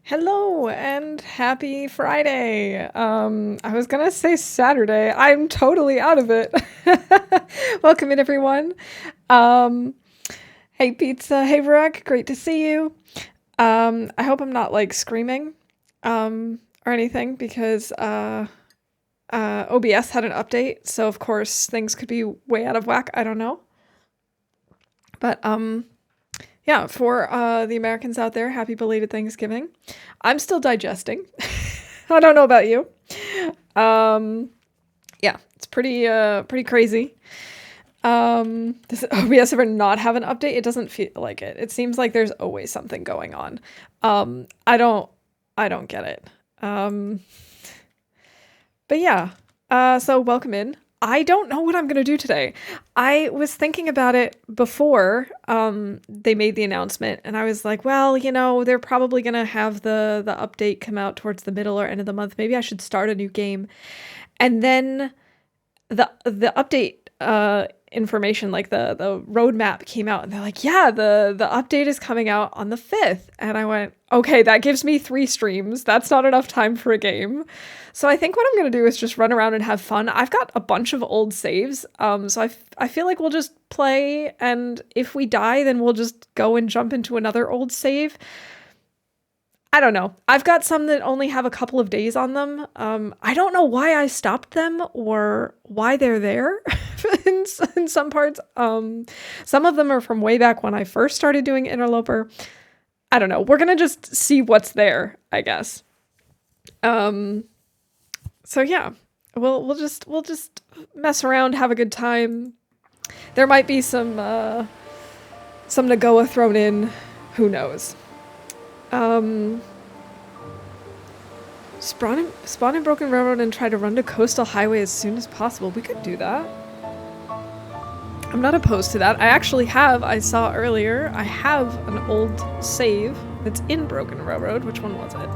Hello and happy Friday. I was gonna say Saturday. I'm totally out of it. Welcome in, everyone. Um, hey Pizza, hey Varek, great to see you. I hope I'm not like screaming, or anything because OBS had an update, so of course things could be way out of whack. I don't know, but yeah, for the Americans out there, happy belated Thanksgiving. I'm still digesting. I don't know about you. Yeah, it's pretty crazy. Does OBS ever not have an update? It doesn't feel like it. It seems like there's always something going on. I don't get it. But yeah, so welcome in. I don't know what I'm going to do today. I was thinking about it before they made the announcement, and I was like, well, they're probably going to have the update come out towards the middle or end of the month. Maybe I should start a new game. And then the update information, like the roadmap came out, and they're like, yeah, the update is coming out on the 5th. And I went, okay, that gives me 3 streams. That's not enough time for a game. So I think what I'm going to do is just run around and have fun. I've got a bunch of old saves. So I feel like we'll just play, and if we die, then we'll just go and jump into another old save. I don't know. I've got some that only have a couple of days on them. I don't know why I stopped them or why they're there in some parts. Some of them are from way back when I first started doing Loper. I don't know. We're gonna just see what's there, I guess. So yeah, we'll just mess around, have a good time. There might be some Nagoa thrown in. Who knows? Spawn in Broken Railroad and try to run to Coastal Highway as soon as possible. We could do that. I'm not opposed to that. I saw earlier, I have an old save that's in Broken Railroad. Which one was it?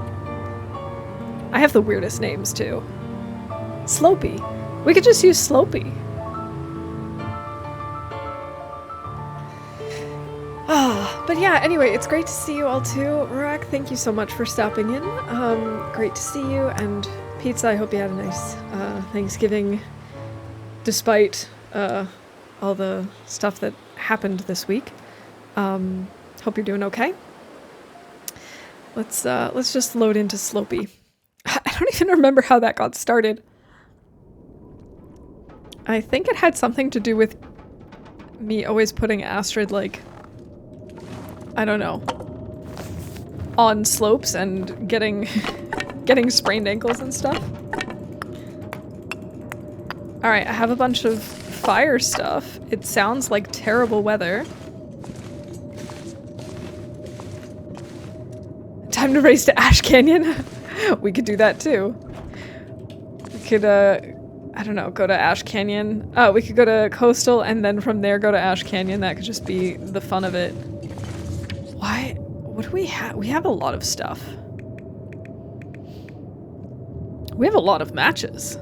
I have the weirdest names too. Slopey. We could just use Slopey. But yeah, anyway, it's great to see you all too. Rurak, thank you so much for stopping in. Great to see you, and Pizza, I hope you had a nice Thanksgiving, despite all the stuff that happened this week. Hope you're doing okay. Let's just load into Slopey. I don't even remember how that got started. I think it had something to do with me always putting Astrid, like, I don't know, on slopes and getting sprained ankles and stuff. Alright, I have a bunch of fire stuff. It sounds like terrible weather. Time to race to Ash Canyon? We could do that too. We could, I don't know, go to Ash Canyon. We could go to Coastal and then from there go to Ash Canyon. That could just be the fun of it. Why? What do we have? We have a lot of stuff. We have a lot of matches.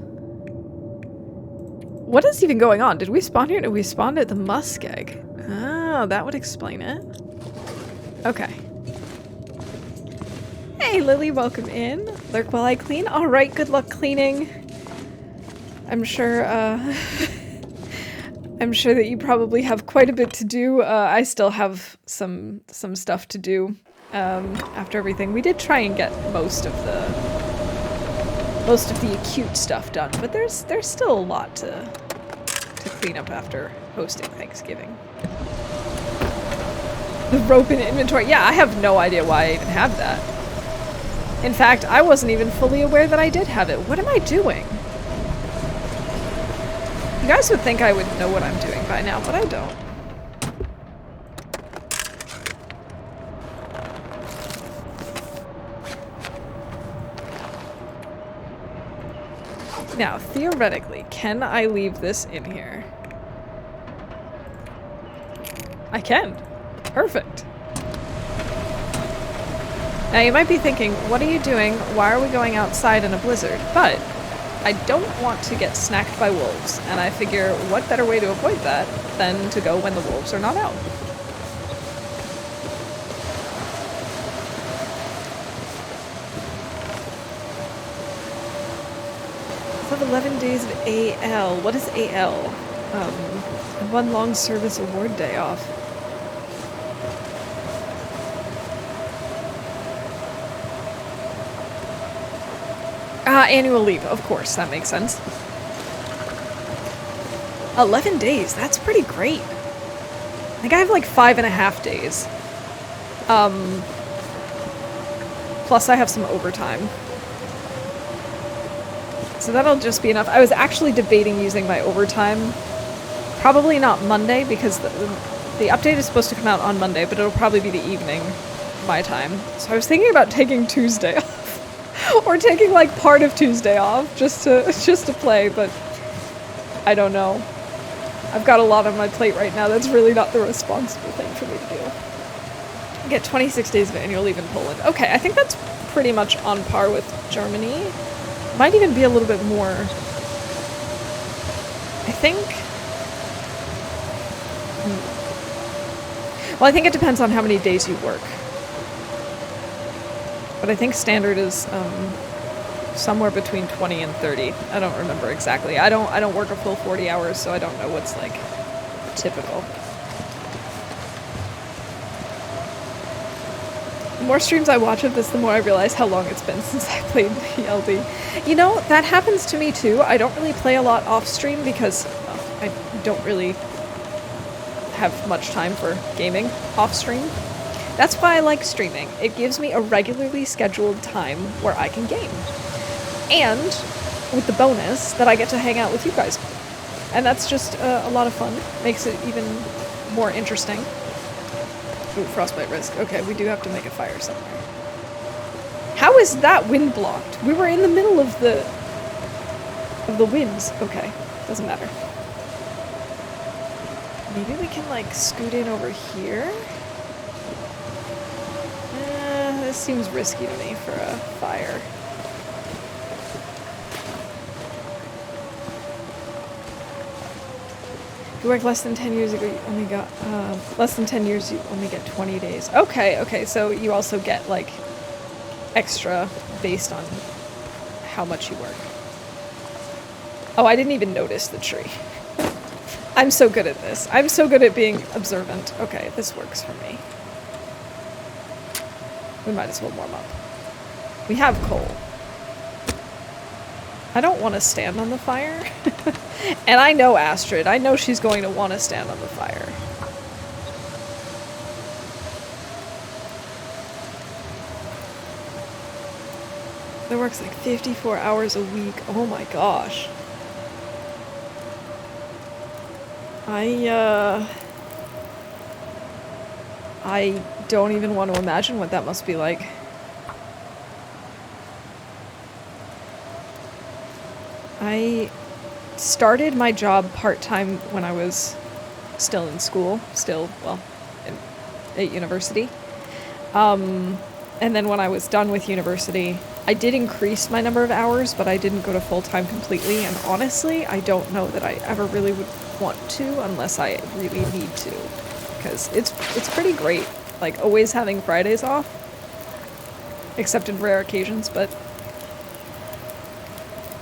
What is even going on? Did we spawn here? Did we spawn at the Muskeg? Oh, that would explain it. Okay. Hey, Lily, welcome in. Lurk while I clean. All right, good luck cleaning. I'm sure, I'm sure that you probably have quite a bit to do. I still have some stuff to do after everything. We did try and get most of the acute stuff done, but there's still a lot to clean up after hosting Thanksgiving. The rope in inventory. Yeah, I have no idea why I even have that. In fact, I wasn't even fully aware that I did have it. What am I doing? You guys would think I would know what I'm doing by now, but I don't. Now, theoretically, can I leave this in here? I can. Perfect. Now, you might be thinking, what are you doing? Why are we going outside in a blizzard? But I don't want to get snacked by wolves, and I figure what better way to avoid that than to go when the wolves are not out. have 11 days of AL. What is AL? And 1 long service award day off. Annual leave, of course, that makes sense. 11 days, that's pretty great. I think I have like 5.5 days. Plus I have some overtime. So that'll just be enough. I was actually debating using my overtime. Probably not Monday, because the update is supposed to come out on Monday, but it'll probably be the evening, my time. So I was thinking about taking Tuesday off. Or taking like part of Tuesday off just to play, but I don't know. I've got a lot on my plate right now. That's really not the responsible thing for me to do. I get 26 days of annual leave in Poland. Okay, I think that's pretty much on par with Germany. Might even be a little bit more. I think. Well, I think it depends on how many days you work. But I think standard is somewhere between 20 and 30. I don't remember exactly. I don't work a full 40 hours, so I don't know what's like typical. The more streams I watch of this, the more I realize how long it's been since I played TLD. You know, that happens to me too. I don't really play a lot off stream because I don't really have much time for gaming off stream. That's why I like streaming. It gives me a regularly scheduled time where I can game. And with the bonus that I get to hang out with you guys. And that's just a lot of fun. Makes it even more interesting. Ooh, frostbite risk. Okay, we do have to make a fire somewhere. How is that wind blocked? We were in the middle of the winds. Okay, doesn't matter. Maybe we can like scoot in over here? This seems risky to me for a fire. If you work less than 10 years ago, you only got, less than 10 years, you only get 20 days. Okay, so you also get, like, extra based on how much you work. Oh, I didn't even notice the tree. I'm so good at this. I'm so good at being observant. Okay, this works for me. We might as well warm up. We have coal. I don't want to stand on the fire. And I know Astrid. I know she's going to want to stand on the fire. That works like 54 hours a week. Oh my gosh. I don't even want to imagine what that must be like. I started my job part-time when I was still in school. At university. And then when I was done with university, I did increase my number of hours, but I didn't go to full-time completely. And honestly, I don't know that I ever really would want to unless I really need to. Because it's pretty great, like, always having Fridays off. Except in rare occasions, but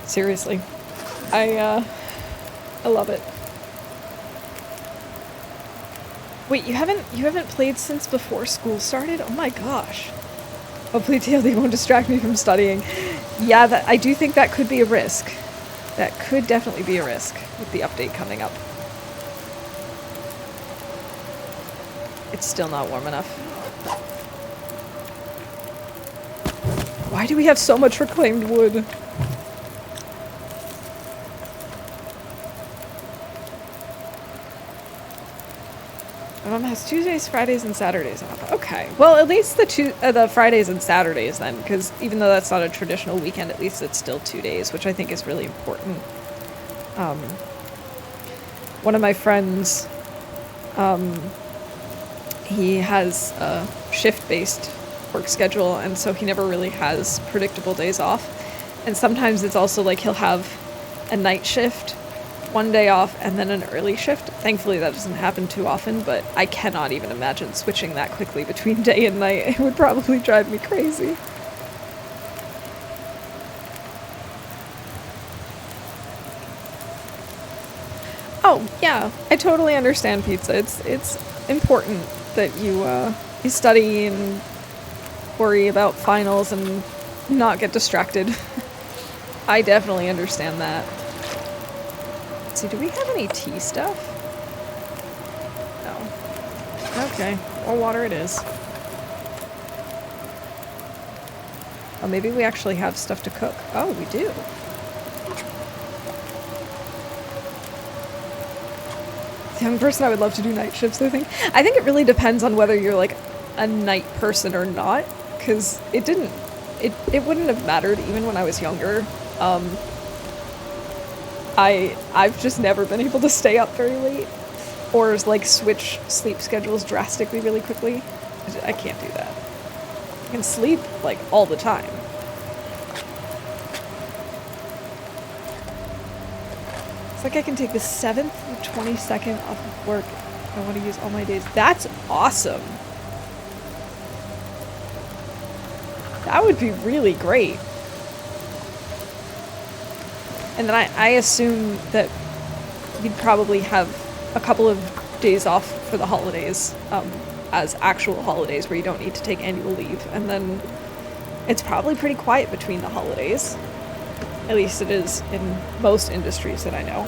seriously, I love it. Wait, you haven't played since before school started? Oh my gosh. Hopefully TLD won't distract me from studying. Yeah, I do think that could be a risk. That could definitely be a risk with the update coming up. It's still not warm enough. Why do we have so much reclaimed wood? My mom has Tuesdays, Fridays, and Saturdays off. Okay. Well, at least the Fridays and Saturdays then, because even though that's not a traditional weekend, at least it's still 2 days, which I think is really important. One of my friends, he has a shift-based work schedule, and so he never really has predictable days off. And sometimes it's also like he'll have a night shift, 1 day off, and then an early shift. Thankfully that doesn't happen too often, but I cannot even imagine switching that quickly between day and night. It would probably drive me crazy. Yeah, I totally understand pizza. It's important that you study and worry about finals and not get distracted. I definitely understand that. Let's see, do we have any tea stuff? No. Okay, more water it is. Oh, maybe we actually have stuff to cook. Oh, we do. The young person, I would love to do night shifts, I think. I think it really depends on whether you're like a night person or not, because it wouldn't have mattered even when I was younger. I've just never been able to stay up very late or like switch sleep schedules drastically really quickly. I can't do that. I can sleep like all the time. It's like I can take the 7th and 22nd off of work. I want to use all my days. That's awesome. That would be really great. And then I assume that you'd probably have a couple of days off for the holidays, as actual holidays where you don't need to take annual leave. And then it's probably pretty quiet between the holidays. At least it is in most industries that I know.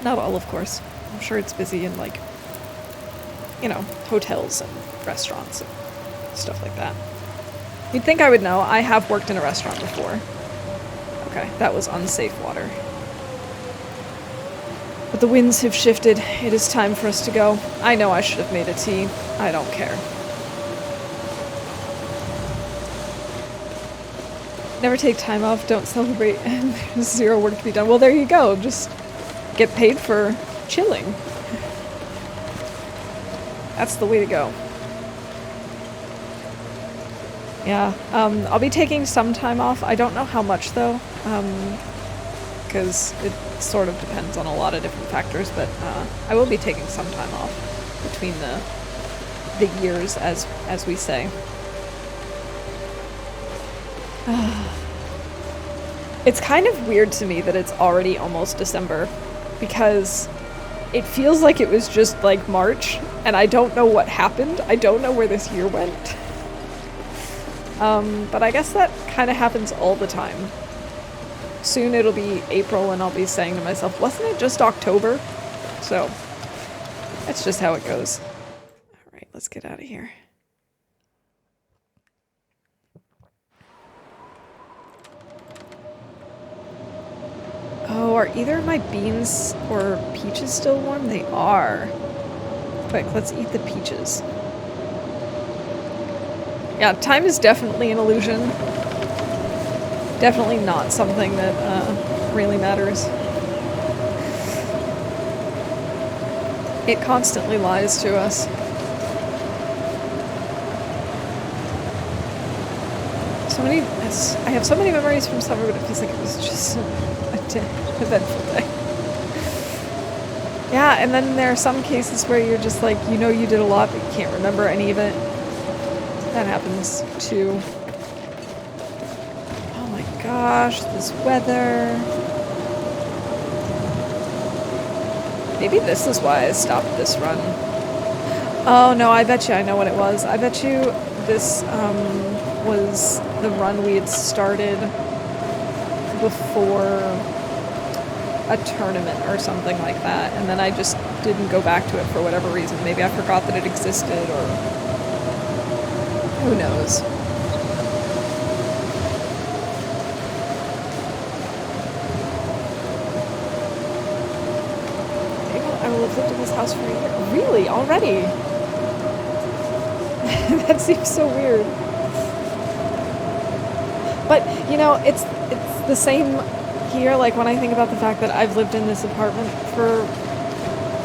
Not all, of course. I'm sure it's busy in, like, you know, hotels and restaurants and stuff like that. You'd think I would know. I have worked in a restaurant before. Okay, that was unsafe water. But the winds have shifted. It is time for us to go. I know I should have made a tea. I don't care. Never take time off, don't celebrate, and there's zero work to be done. Well, there you go. Just get paid for chilling. That's the way to go. Yeah, I'll be taking some time off. I don't know how much, though, because it sort of depends on a lot of different factors, but I will be taking some time off between the years, as we say. It's kind of weird to me that it's already almost December, because it feels like it was just like March, and I don't know what happened. I don't know where this year went. But I guess that kind of happens all the time. Soon it'll be April and I'll be saying to myself, wasn't it just October? So, that's just how it goes. Alright, let's get out of here. Oh, are either of my beans or peaches still warm? They are. Quick, let's eat the peaches. Yeah, time is definitely an illusion. Definitely not something that really matters. It constantly lies to us. I have so many memories from summer, but it feels like it was just an eventful day. Yeah, and then there are some cases where you're just like, you know you did a lot, but you can't remember any of it. That happens too. Oh my gosh, this weather. Maybe this is why I stopped this run. Oh no, I bet you I know what it was. I bet you this was the run we had started before a tournament or something like that, and then I just didn't go back to it for whatever reason. Maybe I forgot that it existed, or who knows. I will have lived in this house for a year. Really? Already? That seems so weird. But, you know, it's the same here. Like, when I think about the fact that I've lived in this apartment for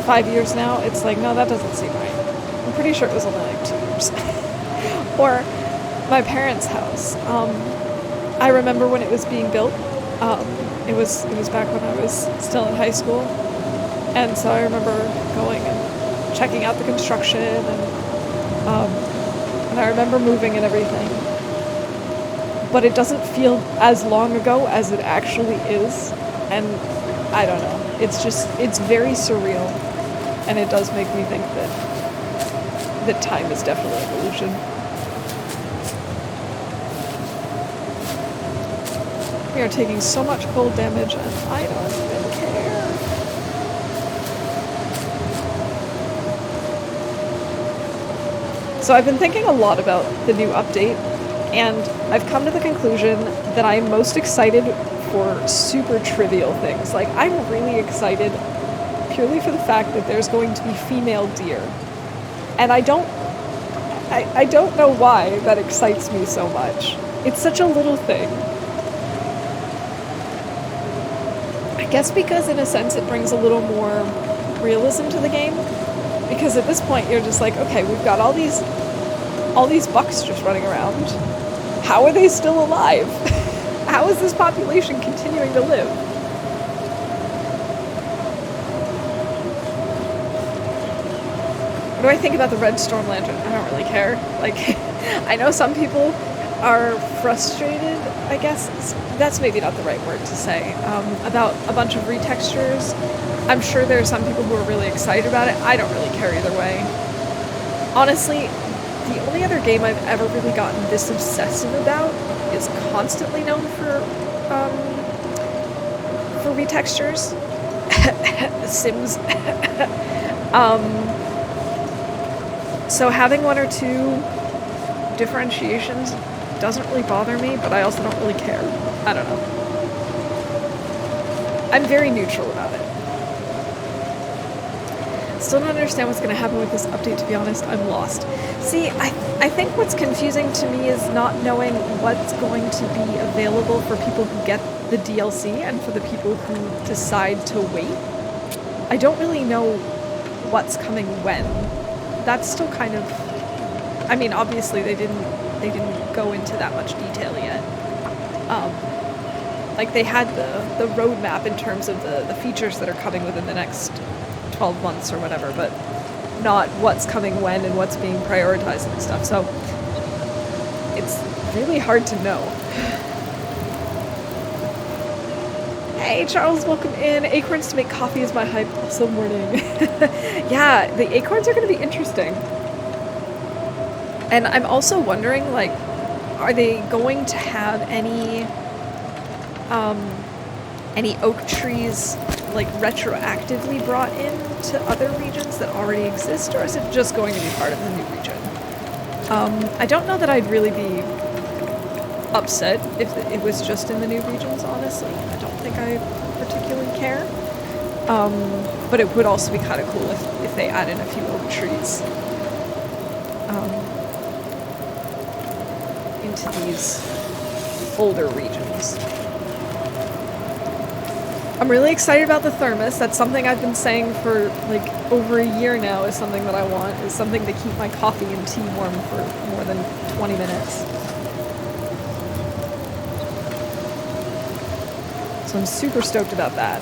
5 years now, it's like, no, that doesn't seem right. I'm pretty sure it was only like 2 years. Or my parents' house. I remember when it was being built. It was back when I was still in high school. And so I remember going and checking out the construction, and I remember moving and everything. But it doesn't feel as long ago as it actually is, and I don't know. It's very surreal, and it does make me think that time is definitely an illusion. We are taking so much cold damage, and I don't even care. So I've been thinking a lot about the new update, and I've come to the conclusion that I'm most excited for super trivial things. Like, I'm really excited purely for the fact that there's going to be female deer. And I don't know why that excites me so much. It's such a little thing. I guess because in a sense it brings a little more realism to the game. Because at this point you're just like, okay, we've got all these bucks just running around. How are they still alive? How is this population continuing to live? What do I think about the red storm lantern? I don't really care. Like, I know some people are frustrated, I guess. That's maybe not the right word to say. About a bunch of retextures. I'm sure there are some people who are really excited about it. I don't really care either way. Honestly, the only other game I've ever really gotten this obsessive about is Constantly Known for retextures. The Sims. So having one or two differentiations doesn't really bother me, but I also don't really care. I don't know. I'm very neutral about it. Still don't understand what's going to happen with this update, to be honest. I'm lost. See, I think what's confusing to me is not knowing what's going to be available for people who get the DLC and for the people who decide to wait. I don't really know what's coming when. That's still kind of... I mean, obviously they didn't go into that much detail yet. Like, they had the roadmap in terms of the features that are coming within the next 12 months or whatever, but not what's coming when and what's being prioritized and stuff, so it's really hard to know. Hey Charles, welcome in. Acorns to make coffee is my hype also morning. Yeah, the acorns are going to be interesting. And I'm also wondering, like, are they going to have any oak trees, like, retroactively brought in to other regions that already exist, or is it just going to be part of the new region? I don't know that I'd really be upset if it was just in the new regions, honestly. I don't think I particularly care. But it would also be kind of cool if they add in a few oak trees into these older regions. I'm really excited about the thermos. That's something I've been saying for like over a year now, is something that I want, is something to keep my coffee and tea warm for more than 20 minutes. So I'm super stoked about that.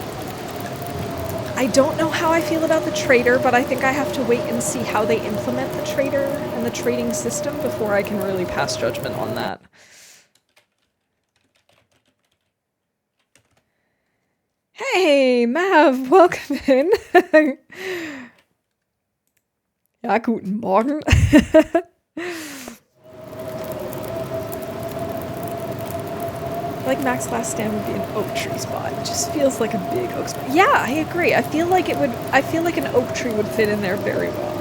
I don't know how I feel about the trader, but I think I have to wait and see how they implement the trader and the trading system before I can really pass judgment on that. Hey, Mav, welcome in. Ja, guten Morgen. Like Mac's last stand would be an oak tree spot. It just feels like a big oak spot. Yeah, I agree. I feel like an oak tree would fit in there very well.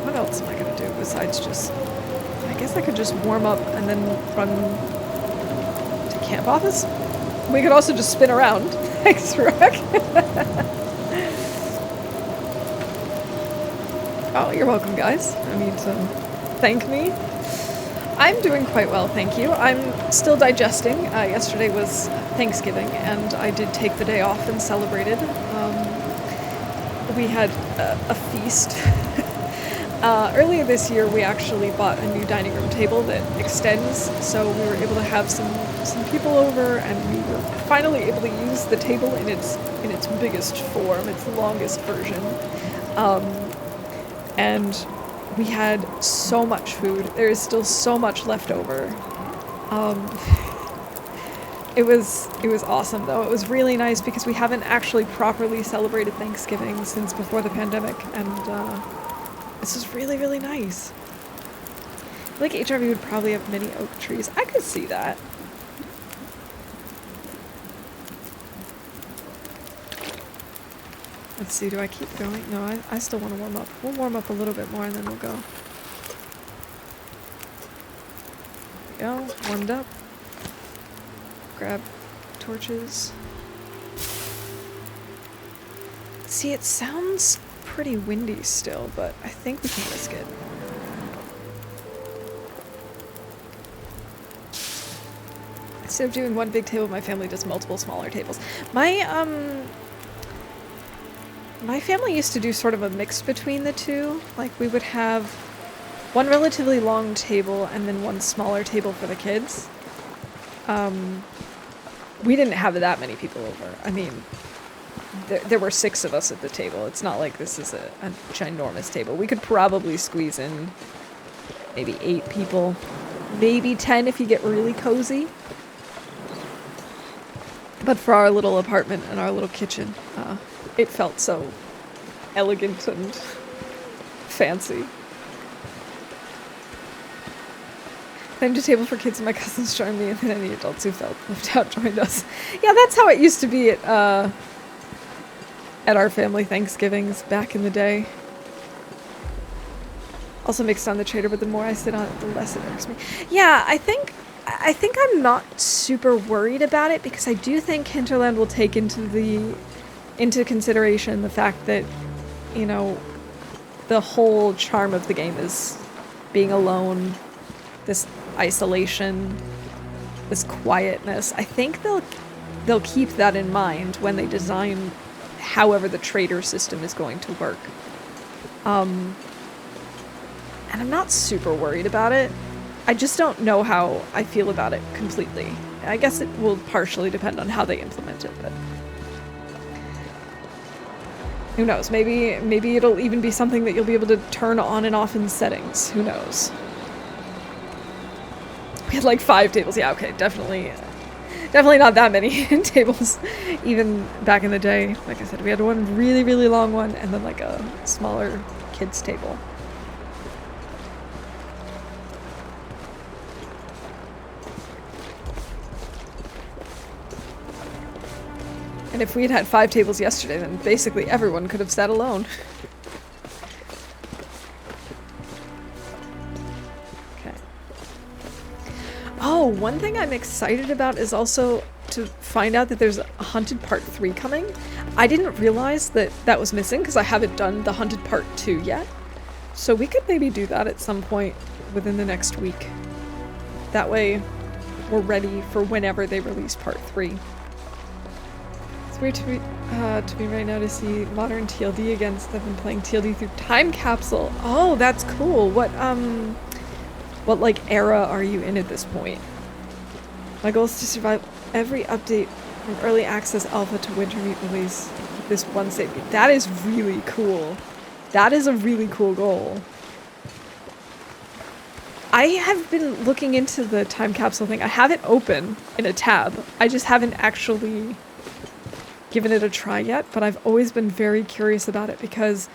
What else am I gonna do besides just... I guess I could just warm up and then run to camp office. We could also just spin around. Thanks, Rook. Oh, you're welcome, guys. I need to thank me. I'm doing quite well, thank you. I'm still digesting. Yesterday was Thanksgiving, and I did take the day off and celebrated. We had a feast. Earlier this year, we actually bought a new dining room table that extends, so we were able to have some people over, and we were finally able to use the table in its biggest form, its longest version. And we had so much food. There is still so much left over. Um, it was awesome though. It was really nice because we haven't actually properly celebrated Thanksgiving since before the pandemic, and this was really, really nice. I feel like HRV would probably have many oak trees. I could see that. Let's see, do I keep going? No, I still want to warm up. We'll warm up a little bit more and then we'll go. There we go, warmed up. Grab torches. See, it sounds pretty windy still, but I think we can risk it. Instead of doing one big table, my family does multiple smaller tables. My family used to do sort of a mix between the two. Like, we would have one relatively long table and then one smaller table for the kids. We didn't have that many people over. I mean, there were 6 of us at the table. It's not like this is a ginormous table. We could probably squeeze in maybe 8 people. Maybe 10 if you get really cozy. But for our little apartment and our little kitchen, it felt so elegant and fancy. Claimed a table for kids and my cousins joined me, and then any adults who felt left out joined us. Yeah, that's how it used to be at our family Thanksgivings back in the day. Also mixed on the trader, but the more I sit on it, the less it irks me. Yeah, I think I'm not super worried about it because I do think Hinterland will take into consideration the fact that, you know, the whole charm of the game is being alone, this isolation, this quietness. I think they'll keep that in mind when they design however the trader system is going to work. And I'm not super worried about it. I just don't know how I feel about it completely. I guess it will partially depend on how they implement it, but who knows? Maybe it'll even be something that you'll be able to turn on and off in settings. Who knows? We had like 5 tables. Yeah, okay, definitely not that many tables. Even back in the day, like I said, we had one really, really long one and then like a smaller kids table. And if we had had 5 tables yesterday, then basically everyone could have sat alone. Okay. Oh, one thing I'm excited about is also to find out that there's a Hunted Part 3 coming. I didn't realize that that was missing because I haven't done the Hunted Part 2 yet. So we could maybe do that at some point within the next week. That way we're ready for whenever they release Part 3. Weird to be right now to see modern TLD again, since I've been playing TLD through Time Capsule. Oh, that's cool. What like era are you in at this point? My goal is to survive every update from early access alpha to winter meat release with this one save game. That is really cool. That is a really cool goal. I have been looking into the Time Capsule thing. I have it open in a tab. I just haven't actually given it a try yet, but I've always been very curious about it because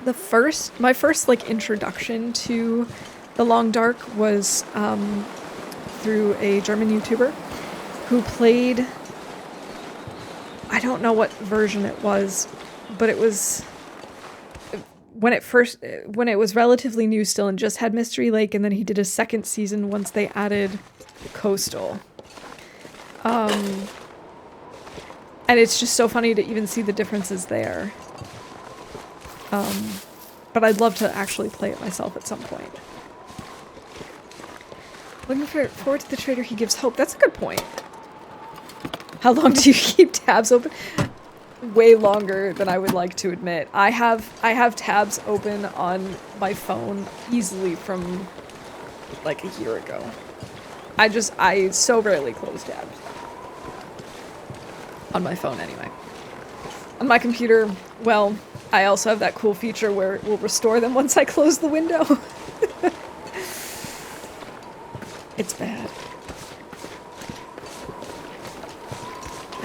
my first like introduction to The Long Dark was through a German YouTuber who played, I don't know what version it was, but it was when it was relatively new still and just had Mystery Lake, and then he did a second season once they added Coastal. And it's just so funny to even see the differences there. But I'd love to actually play it myself at some point. Looking forward to the trader, he gives hope. That's a good point. How long do you keep tabs open? Way longer than I would like to admit. I have tabs open on my phone easily from like a year ago. I so rarely close tabs. On my phone, anyway. On my computer, well, I also have that cool feature where it will restore them once I close the window. It's bad.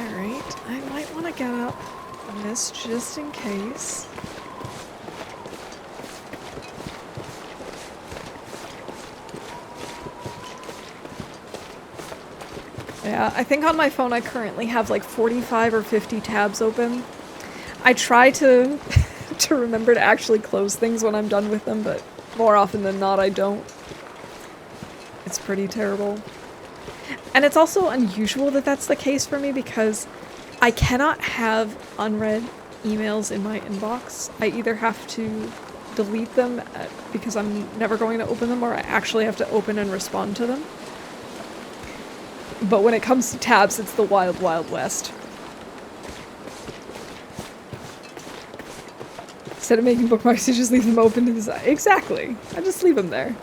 Alright, I might want to get up on this just in case. Yeah, I think on my phone I currently have like 45 or 50 tabs open. I try to to remember to actually close things when I'm done with them, but more often than not I don't. It's pretty terrible. And it's also unusual that that's the case for me because I cannot have unread emails in my inbox. I either have to delete them because I'm never going to open them, or I actually have to open and respond to them. But when it comes to tabs, it's the wild, wild west. Instead of making bookmarks, you just leave them open to the side. Exactly. I just leave them there.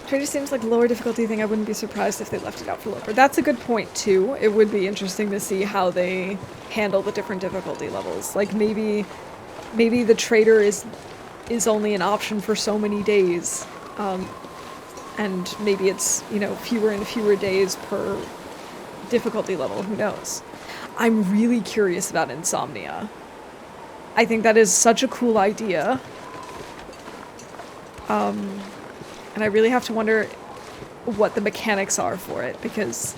Trader seems like a lower difficulty thing. I wouldn't be surprised if they left it out for Loper. That's a good point, too. It would be interesting to see how they handle the different difficulty levels. Like, maybe the trader is only an option for so many days. And maybe it's, you know, fewer and fewer days per difficulty level. Who knows? I'm really curious about Insomnia. I think that is such a cool idea. And I really have to wonder what the mechanics are for it, because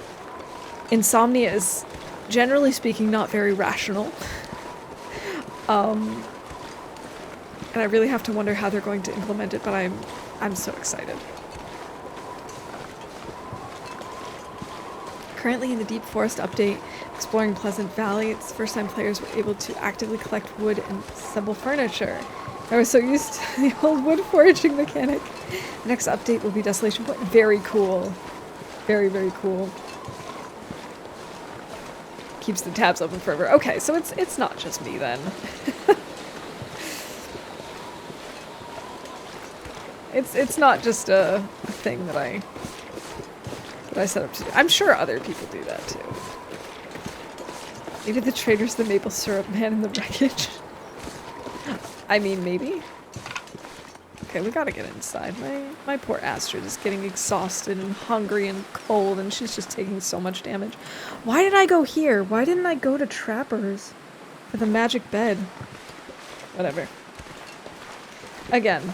Insomnia is, generally speaking, not very rational. And I really have to wonder how they're going to implement it, but I'm so excited. Currently in the Deep Forest update, exploring Pleasant Valley, it's the first time players were able to actively collect wood and assemble furniture. I was so used to the old wood foraging mechanic. The next update will be Desolation Point. Very cool. Very, very cool. Keeps the tabs open forever. Okay, so it's not just me then. It's not just a thing that I set up to do. I'm sure other people do that too. Maybe the trader's the maple syrup man in the wreckage. I mean, maybe. Okay, we gotta get inside. My poor Astrid is getting exhausted and hungry and cold, and she's just taking so much damage. Why did I go here? Why didn't I go to Trapper's for the magic bed? Whatever. Again,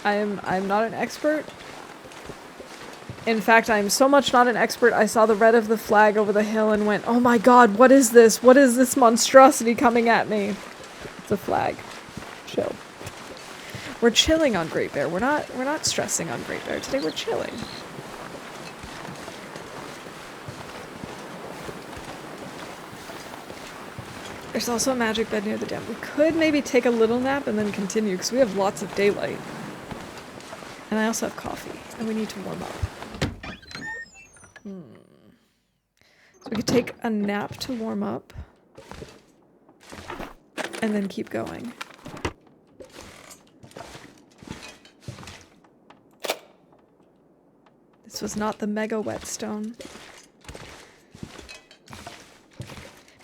I'm not an expert. In fact, I'm so much not an expert, I saw the red of the flag over the hill and went, oh my god, what is this? What is this monstrosity coming at me? It's a flag. Chill. We're chilling on Great Bear. We're not stressing on Great Bear. Today we're chilling. There's also a magic bed near the dam. We could maybe take a little nap and then continue, because we have lots of daylight. And I also have coffee, and we need to warm up. So we could take a nap to warm up, and then keep going. This was not the mega whetstone.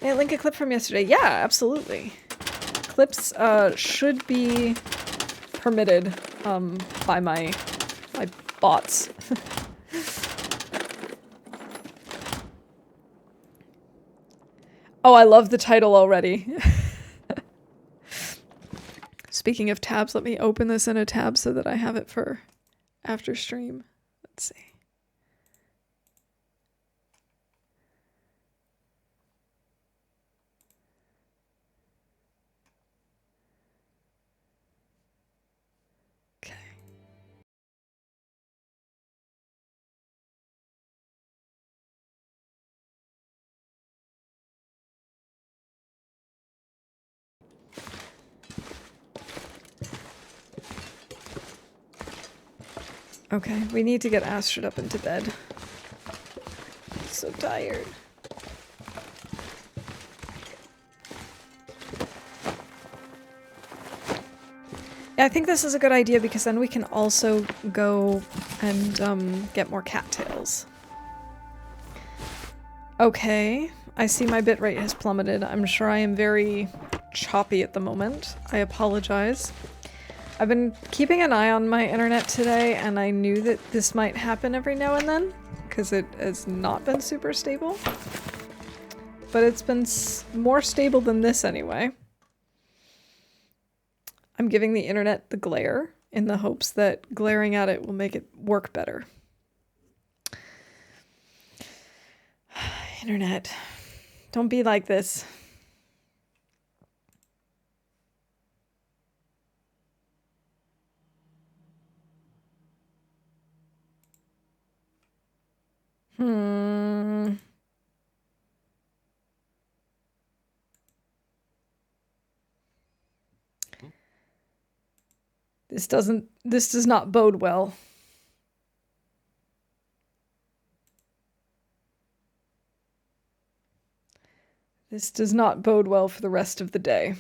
May I link a clip from yesterday? Yeah, absolutely. Clips should be permitted by my bots. Oh, I love the title already. Speaking of tabs, let me open this in a tab so that I have it for after stream. Let's see. Okay, we need to get Astrid up into bed. I'm so tired. Yeah, I think this is a good idea because then we can also go and get more cattails. Okay, I see my bitrate has plummeted. I'm sure I am very choppy at the moment. I apologize. I've been keeping an eye on my internet today, and I knew that this might happen every now and then, because it has not been super stable. but it's been more stable than this anyway. I'm giving the internet the glare in the hopes that glaring at it will make it work better. Internet, don't be like this. This does not bode well. This does not bode well for the rest of the day.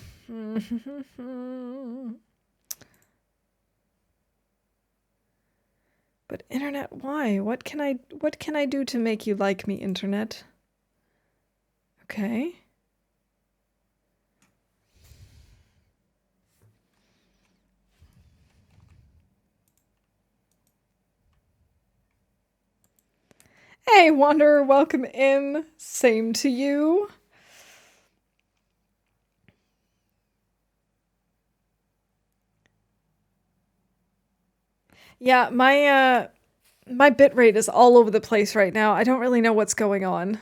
But internet, why? What can I do to make you like me, internet? Okay. Hey, Wanderer, welcome in. Same to you. Yeah, my bitrate is all over the place right now. I don't really know what's going on.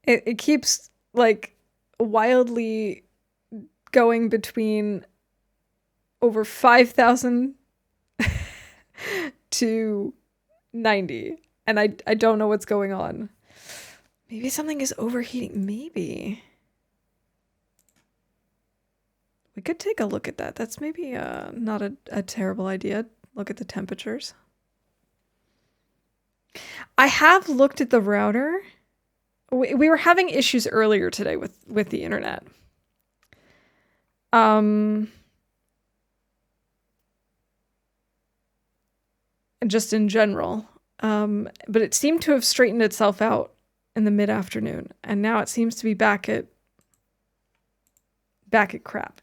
It keeps like wildly going between over 5,000 to 90, and I don't know what's going on. Maybe something is overheating. Maybe we could take a look at that. That's maybe not a terrible idea. Look at the temperatures. I have looked at the router. We were having issues earlier today with the internet. Just in general. But it seemed to have straightened itself out in the mid-afternoon, and now it seems to be back at crap.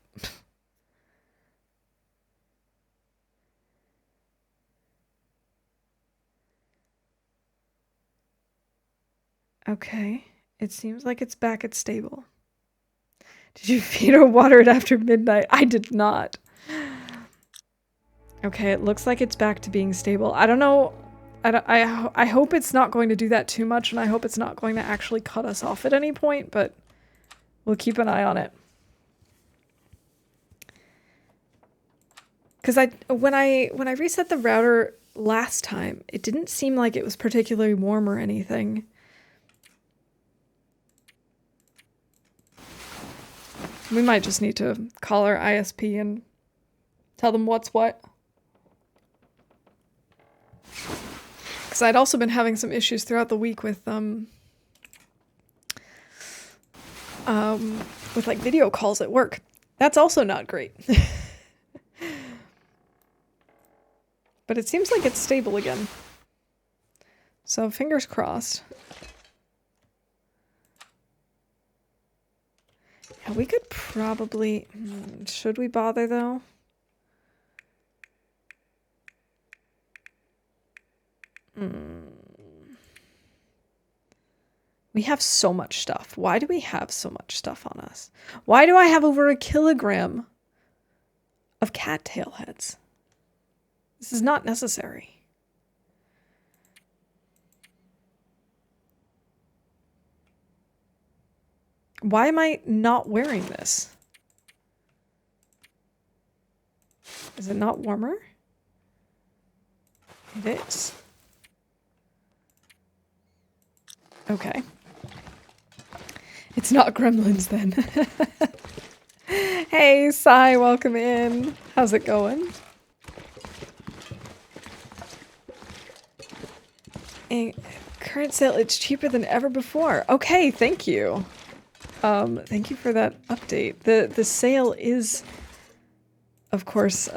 Okay, it seems like it's back at stable. Did you feed or water it after midnight? I did not. Okay, it looks like it's back to being stable. I don't know. I hope it's not going to do that too much, and I hope it's not going to actually cut us off at any point, but we'll keep an eye on it. Because when I reset the router last time, it didn't seem like it was particularly warm or anything. We might just need to call our ISP and tell them what's what. Because I'd also been having some issues throughout the week with like video calls at work. That's also not great. But it seems like it's stable again. So fingers crossed. Yeah, we could probably... should we bother though? We have so much stuff. Why do we have so much stuff on us? Why do I have over 1 kilogram of cattail heads? This is not necessary. Why am I not wearing this? Is it not warmer? It is. Okay. It's not gremlins then. Hey, Sai, welcome in. How's it going? And current sale, it's cheaper than ever before. Okay, thank you. Thank you for that update. The sale is, of course,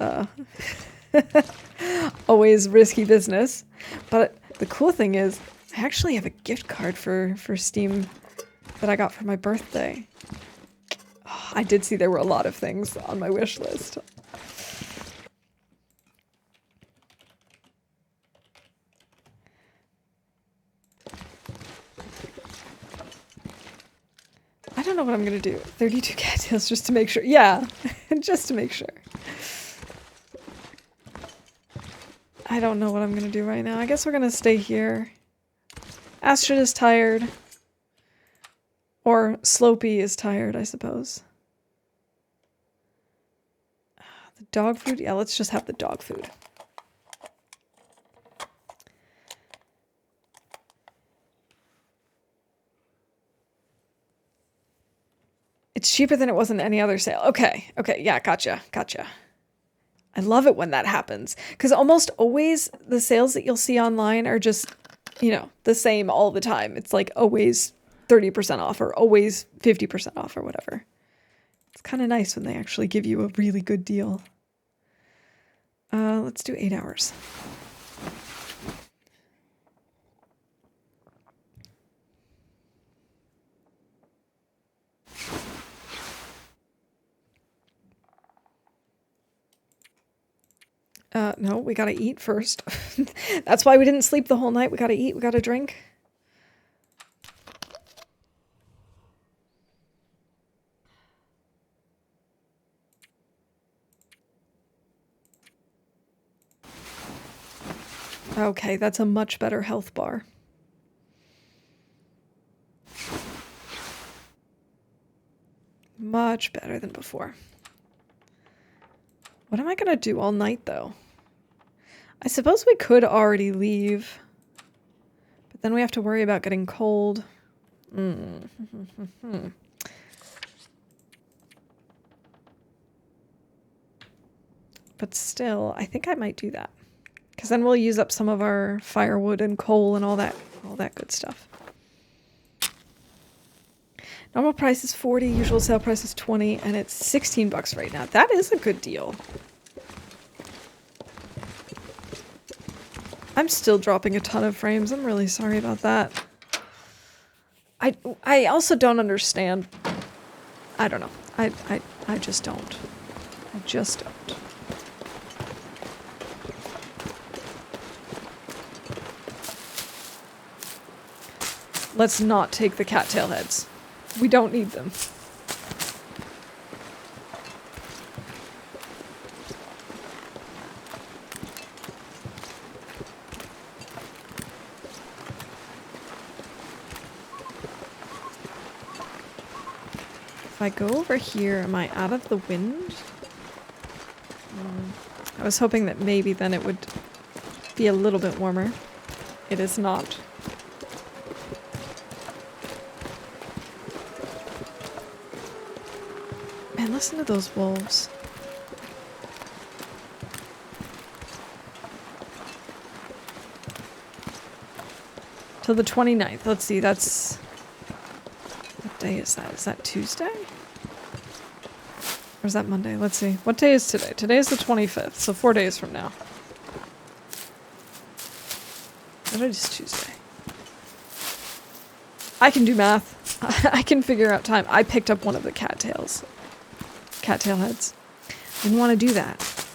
always risky business. But the cool thing is, I actually have a gift card for Steam that I got for my birthday. Oh, I did see there were a lot of things on my wish list. don't know what I'm gonna do. 32 cattails just to make sure. Yeah, just to make sure. I don't know what I'm gonna do right now. I guess we're gonna stay here. Astrid is tired. Or Slopey is tired, I suppose. The dog food? Yeah, let's just have the dog food. It's cheaper than it was in any other sale. Okay, okay, yeah, gotcha, gotcha. I love it when that happens. Because almost always the sales that you'll see online are just, you know, the same all the time. It's like always 30% off or always 50% off or whatever. It's kind of nice when they actually give you a really good deal. Let's do 8 hours. No, we gotta eat first. That's why we didn't sleep the whole night. We gotta eat, we gotta drink. Okay, that's a much better health bar. Much better than before. What am I gonna do all night, though? I suppose we could already leave. But then we have to worry about getting cold. But still, I think I might do that. Because then we'll use up some of our firewood and coal and all that good stuff. Normal price is 40, usual sale price is 20, and it's 16 bucks right now. That is a good deal. I'm still dropping a ton of frames. I'm really sorry about that. I also don't understand. I don't know. I just don't. I just don't. Let's not take the cattail heads. We don't need them. If I go over here, am I out of the wind? I was hoping that maybe then it would be a little bit warmer. It is not. Man, listen to those wolves. Till the 29th. Let's see, that's... What day is that? Is that Tuesday? Or is that Monday? Let's see. What day is today? Today is the 25th, so 4 days from now. What is Tuesday? I can do math. I can figure out time. I picked up one of the cattails. Cattail heads. Didn't want to do that.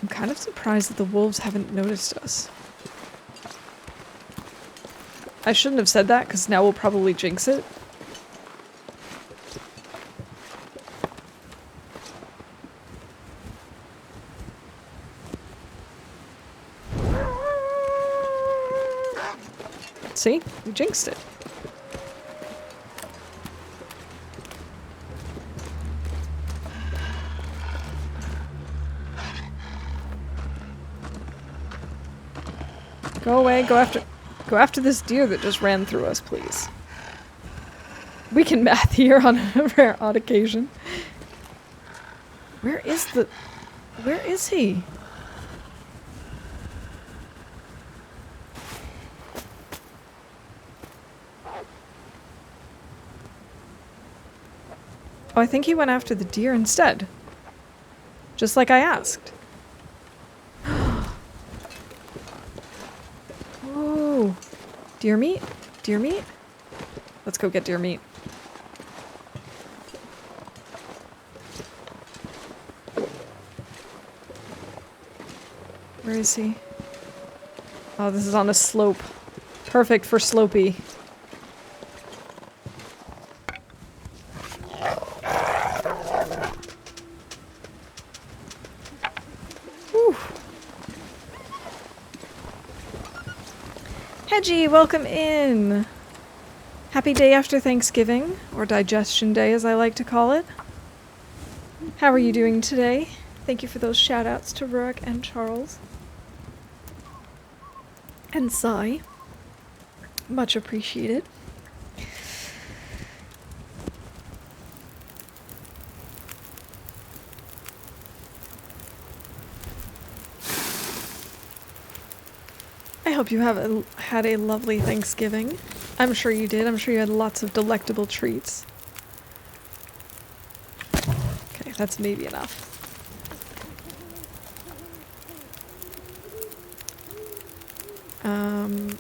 I'm kind of surprised that the wolves haven't noticed us. I shouldn't have said that, because now we'll probably jinx it. See? We jinxed it. Go away, go after this deer that just ran through us, please. We can math here on a rare odd occasion. Where is he? Oh, I think he went after the deer instead. Just like I asked. Oh, deer meat? Deer meat? Let's go get deer meat. Where is he? Oh, this is on a slope. Perfect for Slopey. Hedgie, welcome in. Happy day after Thanksgiving, or digestion day as I like to call it. How are you doing today? Thank you for those shout outs to Rurik and Charles. And Sai. Much appreciated. I hope you had a lovely Thanksgiving. I'm sure you did. I'm sure you had lots of delectable treats. Okay, that's maybe enough.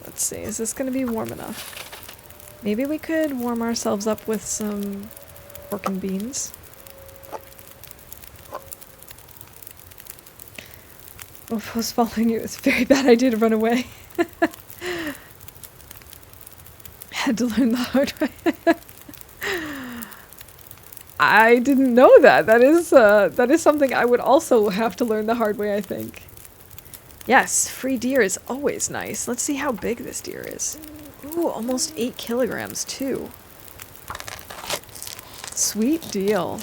Let's see. Is this going to be warm enough? Maybe we could warm ourselves up with some pork and beans. Oh, if I was following you, it's a very bad idea to run away. Had to learn the hard way. I didn't know that. That is something I would also have to learn the hard way, I think. Yes, free deer is always nice. Let's see how big this deer is. Ooh, almost 8 kilograms too. Sweet deal.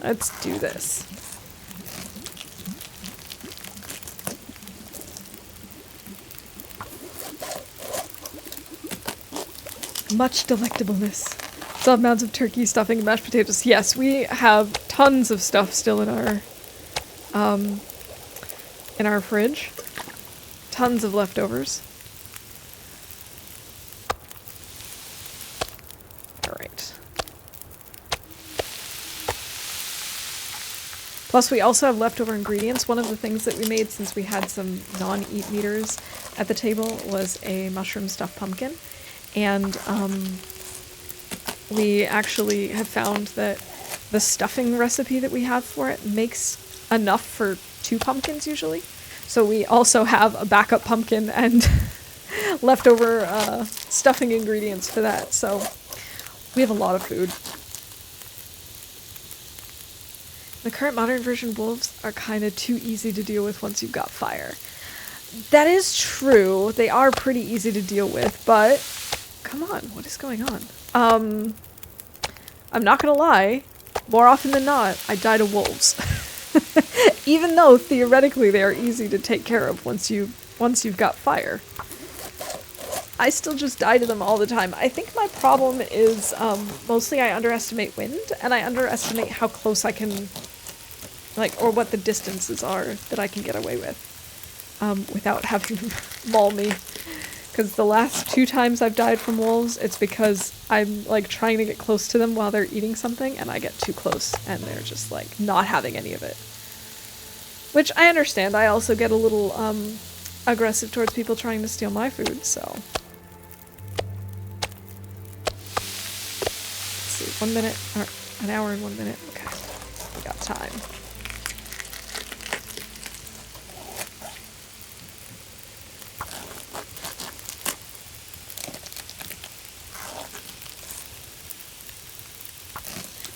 Let's do this. Much delectableness. Still have mounds of turkey, stuffing, and mashed potatoes. Yes, we have tons of stuff still in our fridge. Tons of leftovers. Alright. Plus we also have leftover ingredients. One of the things that we made since we had some non-eat meters at the table was a mushroom stuffed pumpkin. And we actually have found that the stuffing recipe that we have for it makes enough for 2 pumpkins usually. So we also have a backup pumpkin and leftover stuffing ingredients for that. So we have a lot of food. The current modern version wolves are kind of too easy to deal with once you've got fire. That is true. They are pretty easy to deal with, but come on, what is going on? I'm not gonna lie, more often than not, I die to wolves. Even though theoretically they are easy to take care of once you've got fire. I still just die to them all the time. I think my problem is mostly I underestimate wind, and I underestimate how close I can, or what the distances are that I can get away with without having them maul me. Because the last 2 times I've died from wolves, it's because I'm trying to get close to them while they're eating something, and I get too close, and they're just not having any of it. Which I understand. I also get a little aggressive towards people trying to steal my food, so. Let's see, 1 minute, or an hour and 1 minute. Okay, we got time.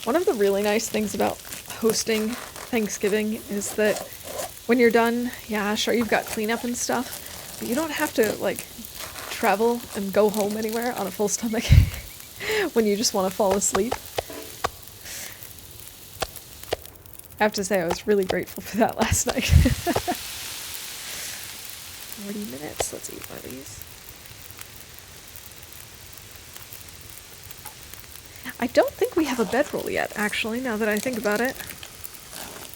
One of the really nice things about hosting Thanksgiving is that when you're done, yeah, sure, you've got cleanup and stuff, but you don't have to, travel and go home anywhere on a full stomach when you just want to fall asleep. I have to say, I was really grateful for that last night. 40 minutes. Let's eat one of these. I don't think we have a bedroll yet, actually, now that I think about it.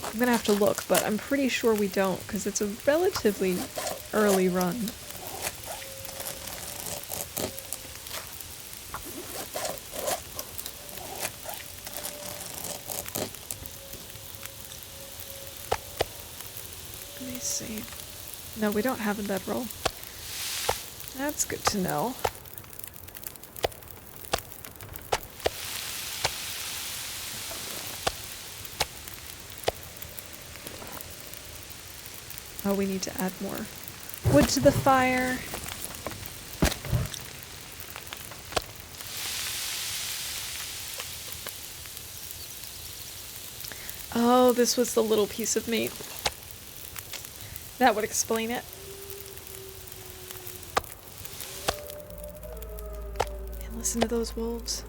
I'm gonna have to look, but I'm pretty sure we don't, because it's a relatively early run. Let me see. No, we don't have a bedroll. That's good to know. Oh, we need to add more wood to the fire. Oh, this was the little piece of meat. That would explain it. And listen to those wolves.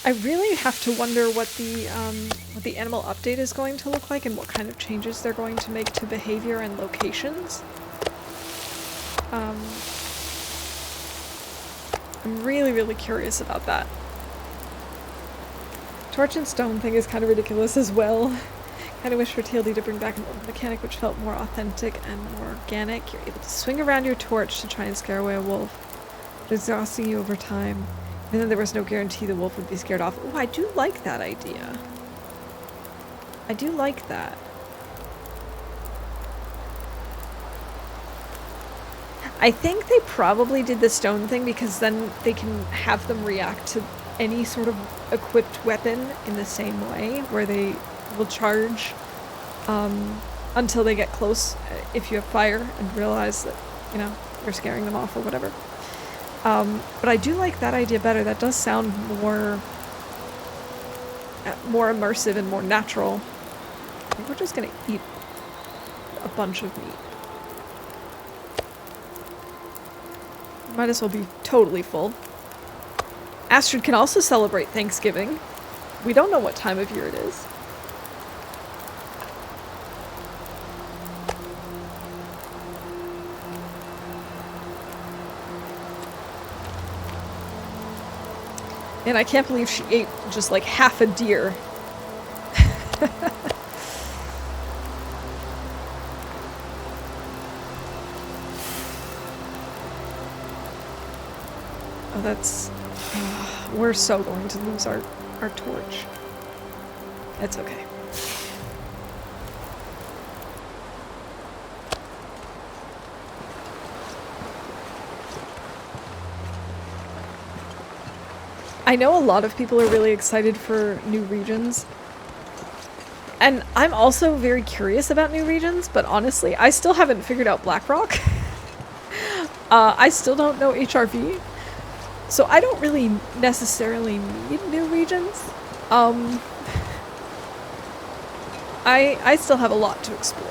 I really have to wonder what the animal update is going to look like and what kind of changes they're going to make to behavior and locations. I'm really, really curious about that. Torch and stone thing is kind of ridiculous as well. Kind of wish for TLD to bring back an old mechanic which felt more authentic and more organic. You're able to swing around your torch to try and scare away a wolf, exhausting you over time. And then there was no guarantee the wolf would be scared off. Oh, I do like that idea. I do like that. I think they probably did the stone thing because then they can have them react to any sort of equipped weapon in the same way, where they will charge until they get close if you have fire and realize that, you know, you're scaring them off or whatever. But I do like that idea better. That does sound more immersive and more natural. I think we're just gonna eat a bunch of meat. Might as well be totally full. Astrid can also celebrate Thanksgiving. We don't know what time of year it is. And I can't believe she ate just like half a deer. Oh, that's... we're so going to lose our torch. That's okay. I know a lot of people are really excited for new regions. And I'm also very curious about new regions, but honestly, I still haven't figured out Blackrock. I still don't know HRV. So I don't really necessarily need new regions. I still have a lot to explore.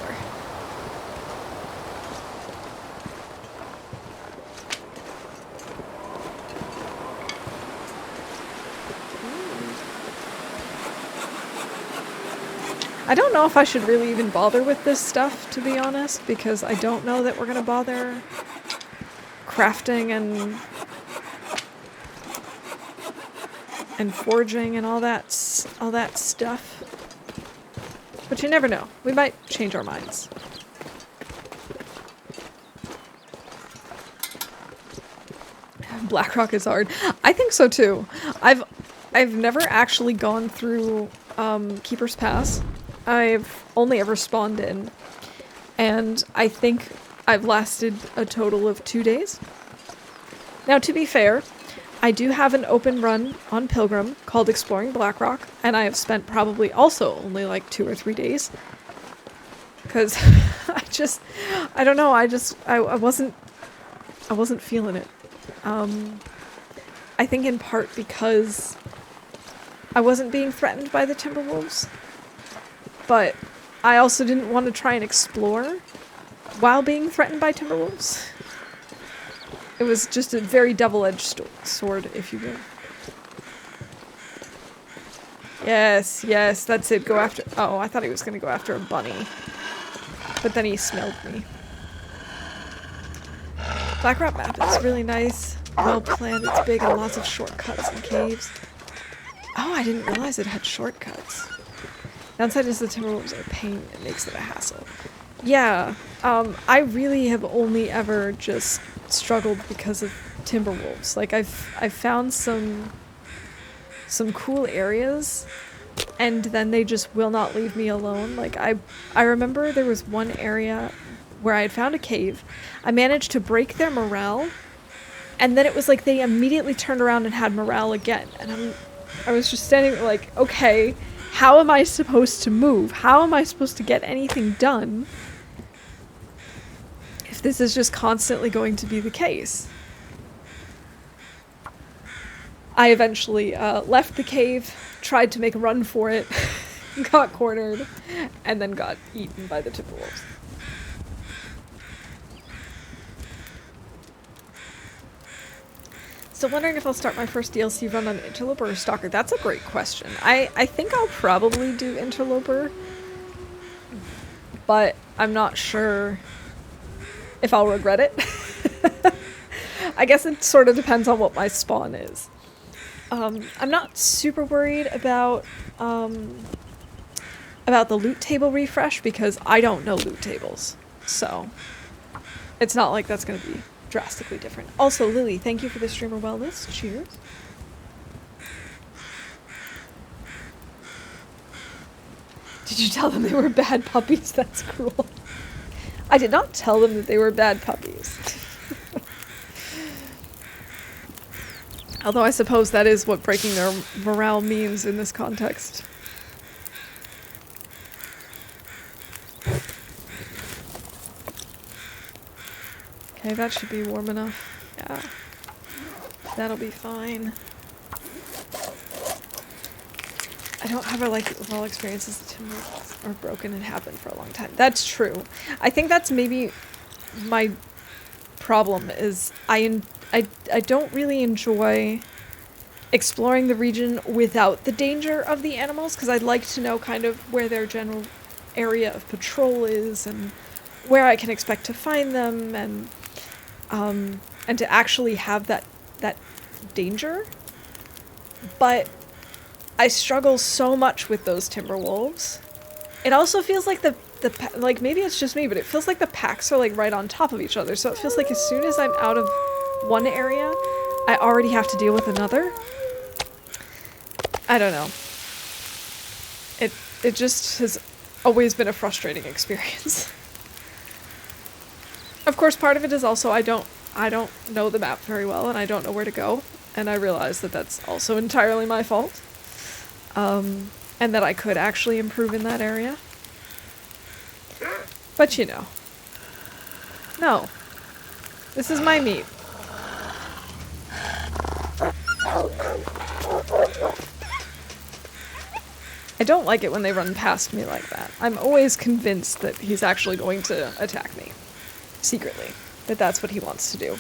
I don't know if I should really even bother with this stuff, to be honest, because I don't know that we're gonna bother crafting and forging and all that stuff. But you never know. We might change our minds. Blackrock is hard. I think so too. I've never actually gone through Keeper's Pass. I've only ever spawned in, and I think I've lasted a total of 2 days. Now, to be fair, I do have an open run on Pilgrim called Exploring Blackrock, and I have spent probably also only like 2 or 3 days. Because I don't know, I wasn't feeling it. I think in part because I wasn't being threatened by the Timberwolves. But I also didn't want to try and explore while being threatened by Timberwolves. It was just a very double-edged sword, if you will. Yes, yes, that's it. Go after... Oh, I thought he was going to go after a bunny. But then he smelled me. Blackrock map is really nice. Well planned, it's big, and lots of shortcuts and caves. Oh, I didn't realize it had shortcuts. Downside is the Timberwolves are a pain. It makes it a hassle. Yeah, I really have only ever just struggled because of Timberwolves. Like, I've found some cool areas, and then they just will not leave me alone. Like, I remember there was one area where I had found a cave. I managed to break their morale, and then it was like they immediately turned around and had morale again. And I was just standing there like, okay, how am I supposed to move? How am I supposed to get anything done if this is just constantly going to be the case. I eventually left the cave, tried to make a run for it, got cornered, and then got eaten by the Timberwolves. So wondering if I'll start my first DLC run on Interloper or Stalker. That's a great question. I think I'll probably do Interloper, but I'm not sure if I'll regret it. I guess it sort of depends on what my spawn is. I'm not super worried about the loot table refresh because I don't know loot tables. So it's not like that's going to be drastically different. Also, Lily, thank you for the streamer wellness. Cheers. Did you tell them they were bad puppies? That's cruel. I did not tell them that they were bad puppies. Although I suppose that is what breaking their morale means in this context. Okay, that should be warm enough. Yeah. That'll be fine. I don't have a overall experiences the timbers are broken and happened for a long time. That's true. I think that's maybe my problem is I don't really enjoy exploring the region without the danger of the animals because I'd like to know kind of where their general area of patrol is and where I can expect to find them and to actually have that danger. But I struggle so much with those Timberwolves. It also feels like like maybe it's just me, but it feels like the packs are like right on top of each other. So it feels like as soon as I'm out of one area, I already have to deal with another. I don't know. It just has always been a frustrating experience. Of course, part of it is also I don't know the map very well and I don't know where to go. And I realize that that's also entirely my fault. And that I could actually improve in that area. But you know. No. This is my meat. I don't like it when they run past me like that. I'm always convinced that he's actually going to attack me. Secretly. That that's what he wants to do.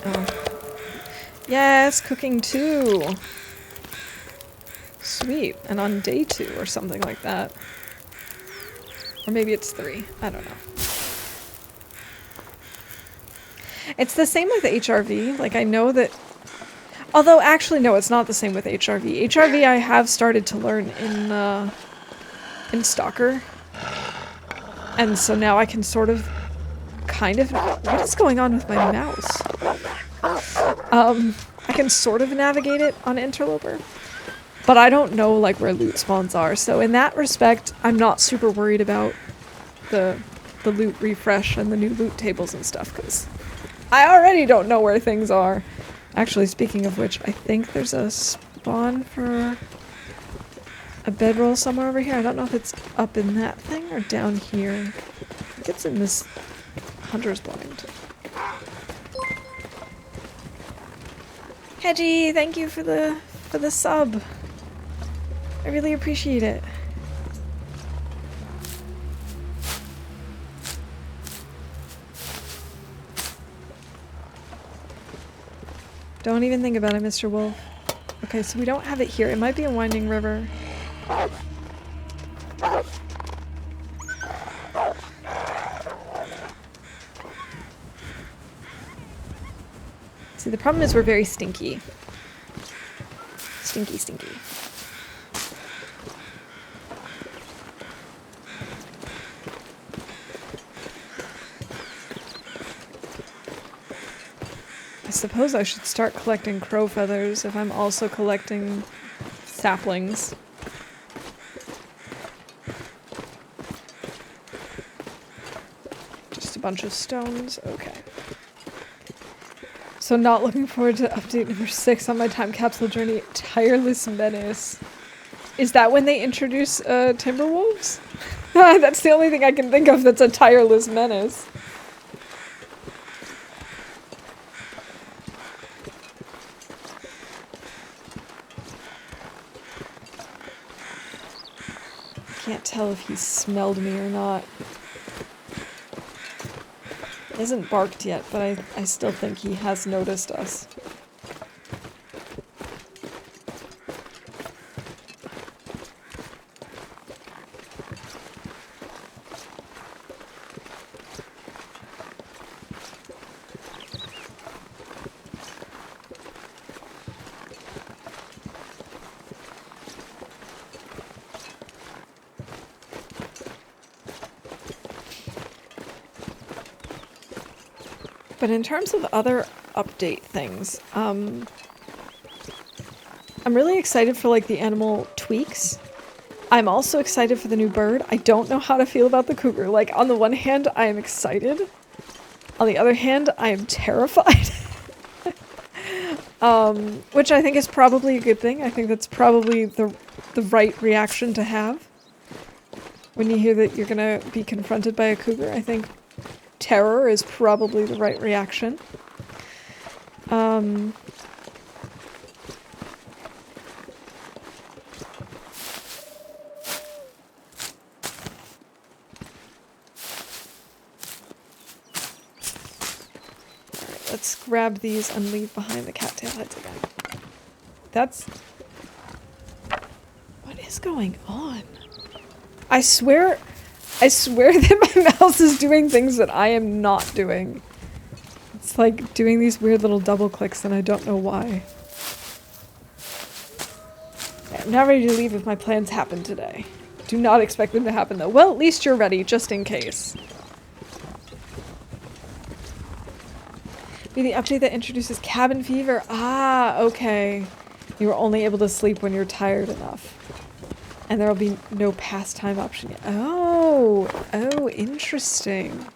Oh. Yes, cooking 2. Sweet. And on day 2 or something like that. Or maybe it's 3. I don't know. It's the same with HRV. Like, I know that... Although, actually, no, it's not the same with HRV. HRV I have started to learn in Stalker. And so now I can sort of... kind of... What is going on with my mouse? I can sort of navigate it on Interloper. But I don't know, like, where loot spawns are. So in that respect, I'm not super worried about the loot refresh and the new loot tables and stuff, because I already don't know where things are. Actually, speaking of which, I think there's a spawn for a bedroll somewhere over here. I don't know if it's up in that thing or down here. I think it's in this hunter's blind. Hedgie, thank you for the sub. I really appreciate it. Don't even think about it, Mr. Wolf. Okay, so we don't have it here. It might be a winding river. See, the problem is we're very stinky. Stinky, stinky. I suppose I should start collecting crow feathers if I'm also collecting saplings. Just a bunch of stones. Okay. So not looking forward to update number 6 on my time capsule journey. Tireless Menace. Is that when they introduce Timberwolves? That's the only thing I can think of that's a tireless menace. Can't tell if he smelled me or not. He hasn't barked yet, but I still think he has noticed us. But in terms of other update things, I'm really excited for like the animal tweaks. I'm also excited for the new bird. I don't know how to feel about the cougar. Like on the one hand, I am excited. On the other hand, I am terrified. Which I think is probably a good thing. I think that's probably the right reaction to have. When you hear that you're gonna be confronted by a cougar, I think terror is probably the right reaction. Let's grab these and leave behind the cattail heads again. What is going on? I swear that my mouse is doing things that I am not doing. It's like doing these weird little double clicks and I don't know why. I'm not ready to leave if my plans happen today. Do not expect them to happen though. Well, at least you're ready, just in case. Be the update that introduces cabin fever? Ah, okay. You were only able to sleep when you're tired enough. And there'll be no pastime option yet. Oh, interesting.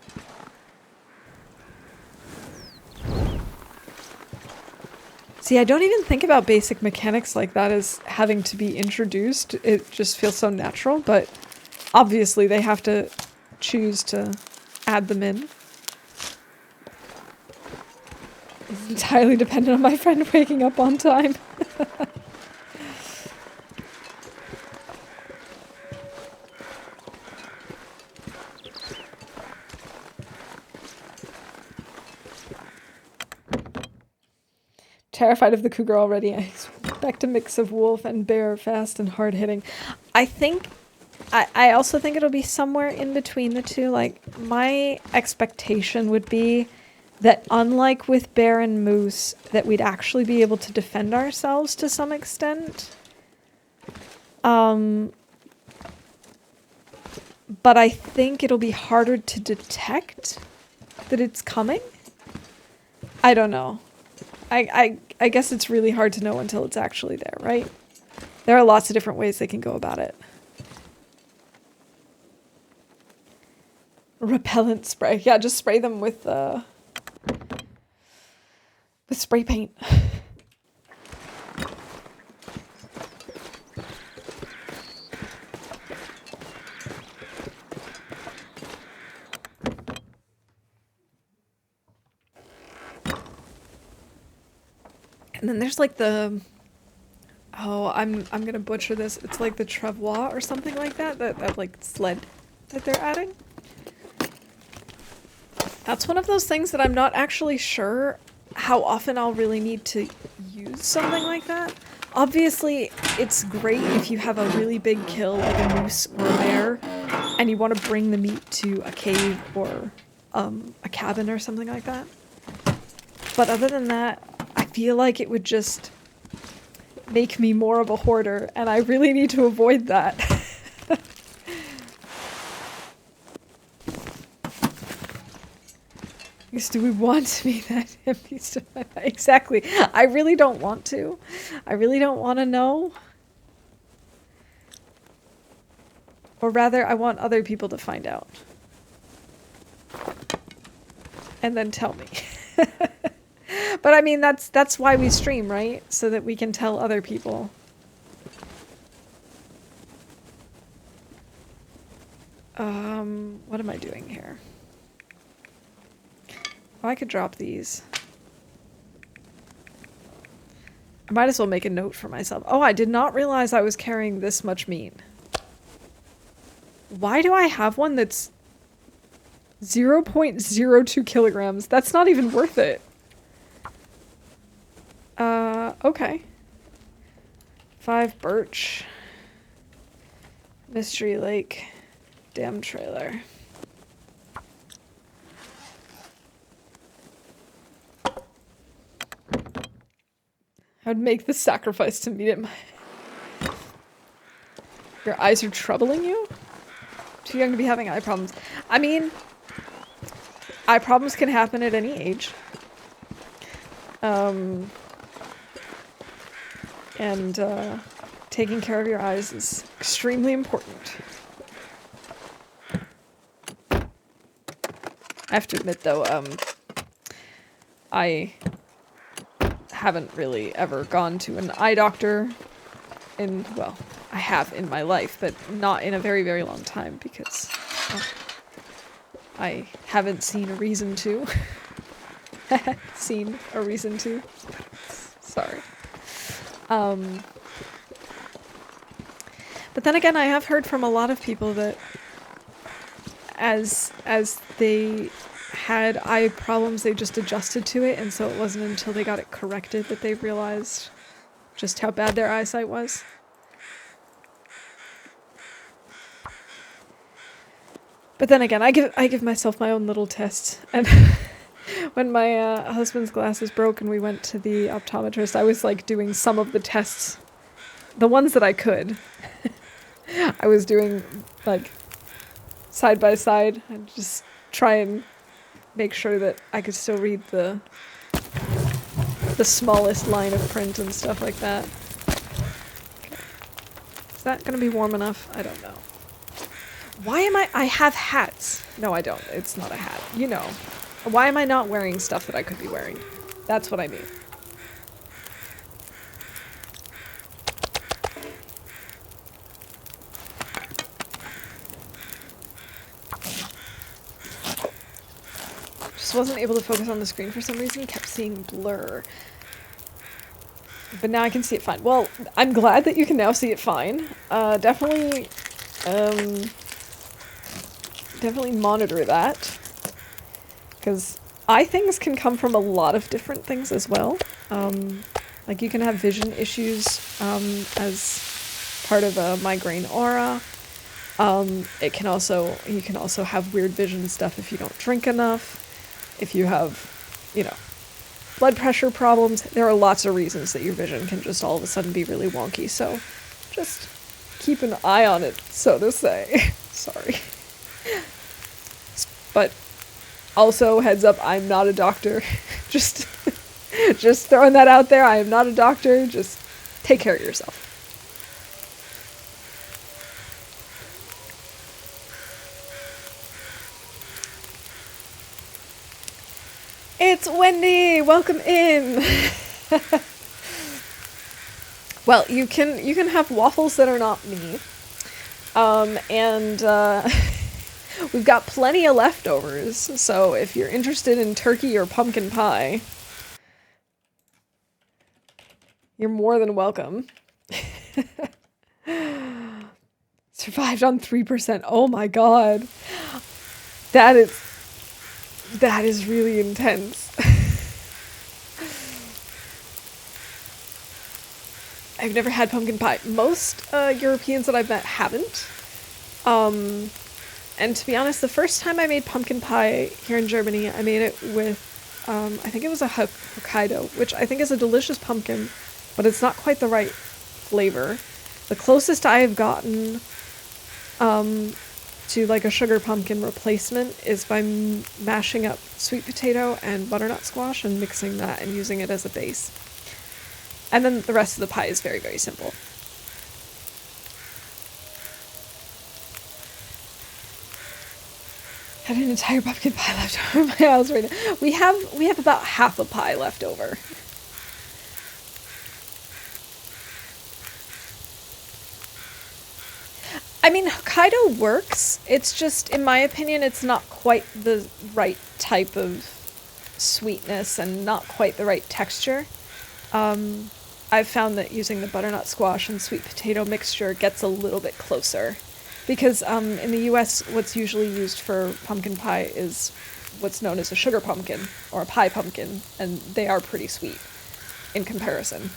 See, I don't even think about basic mechanics like that as having to be introduced. It just feels so natural, but obviously they have to choose to add them in. It's entirely dependent on my friend waking up on time. Terrified of the cougar already. I expect a mix of wolf and bear, fast and hard-hitting. I also think it'll be somewhere in between the two. Like, my expectation would be that unlike with bear and moose, that we'd actually be able to defend ourselves to some extent. But I think it'll be harder to detect that it's coming. I don't know. I guess it's really hard to know until it's actually there, right? There are lots of different ways they can go about it. Repellent spray. Yeah, just spray them with spray paint. And then there's like the, oh, I'm gonna butcher this. It's like the travois or something like that, that like sled that they're adding. That's one of those things that I'm not actually sure how often I'll really need to use something like that. Obviously, it's great if you have a really big kill like a moose or a bear and you want to bring the meat to a cave or a cabin or something like that. But other than that, I feel like it would just make me more of a hoarder, and I really need to avoid that. Because do we want to be that beast of my life? Exactly. I really don't want to. I really don't want to know. Or rather, I want other people to find out. And then tell me. But I mean, that's why we stream, right? So that we can tell other people. What am I doing here? Oh, I could drop these. I might as well make a note for myself. Oh, I did not realize I was carrying this much meat. Why do I have one that's 0.02 kilograms? That's not even worth it. Okay. 5 birch. Mystery Lake. Dam trailer. I'd make the sacrifice to meet him. Your eyes are troubling you? Too young to be having eye problems. I mean, eye problems can happen at any age. Taking care of your eyes is extremely important. I have to admit, though, I haven't really ever gone to an eye doctor in, well, I have in my life, but not in a very, very long time because I haven't seen a reason to. Seen a reason to. Sorry. But then again, I have heard from a lot of people that as they had eye problems, they just adjusted to it, and so it wasn't until they got it corrected that they realized just how bad their eyesight was. But then again, I give myself my own little test, and when my husband's glasses broke and we went to the optometrist, I was like doing some of the tests, the ones that I could. I was doing like side by side and just try and make sure that I could still read the smallest line of print and stuff like that. Okay. Is that gonna be warm enough? I don't know. Why am I have hats. No, I don't. It's not a hat. You know. Why am I not wearing stuff that I could be wearing? That's what I mean. Just wasn't able to focus on the screen for some reason. Kept seeing blur. But now I can see it fine. Well, I'm glad that you can now see it fine. Definitely monitor that. Because eye things can come from a lot of different things as well. Like you can have vision issues as part of a migraine aura. You can also have weird vision stuff if you don't drink enough. If you have, you know, blood pressure problems. There are lots of reasons that your vision can just all of a sudden be really wonky. So just keep an eye on it, so to say. Sorry. But also, heads up, I'm not a doctor. just throwing that out there. I am not a doctor. Just take care of yourself. It's Wendy! Welcome in! Well, you can have waffles that are not me. We've got plenty of leftovers, so if you're interested in turkey or pumpkin pie, you're more than welcome. Survived on 3%. Oh my god. That is really intense. I've never had pumpkin pie. Most Europeans that I've met haven't. And to be honest, the first time I made pumpkin pie here in Germany, I made it with, I think it was a Hokkaido, which I think is a delicious pumpkin, but it's not quite the right flavor. The closest I have gotten to like a sugar pumpkin replacement is by mashing up sweet potato and butternut squash and mixing that and using it as a base. And then the rest of the pie is very, very simple. Got an entire pumpkin pie left over in my house right now. We have about half a pie left over. I mean, Hokkaido works. It's just, in my opinion, it's not quite the right type of sweetness and not quite the right texture. I've found that using the butternut squash and sweet potato mixture gets a little bit closer. Because in the US, what's usually used for pumpkin pie is what's known as a sugar pumpkin or a pie pumpkin, and they are pretty sweet in comparison.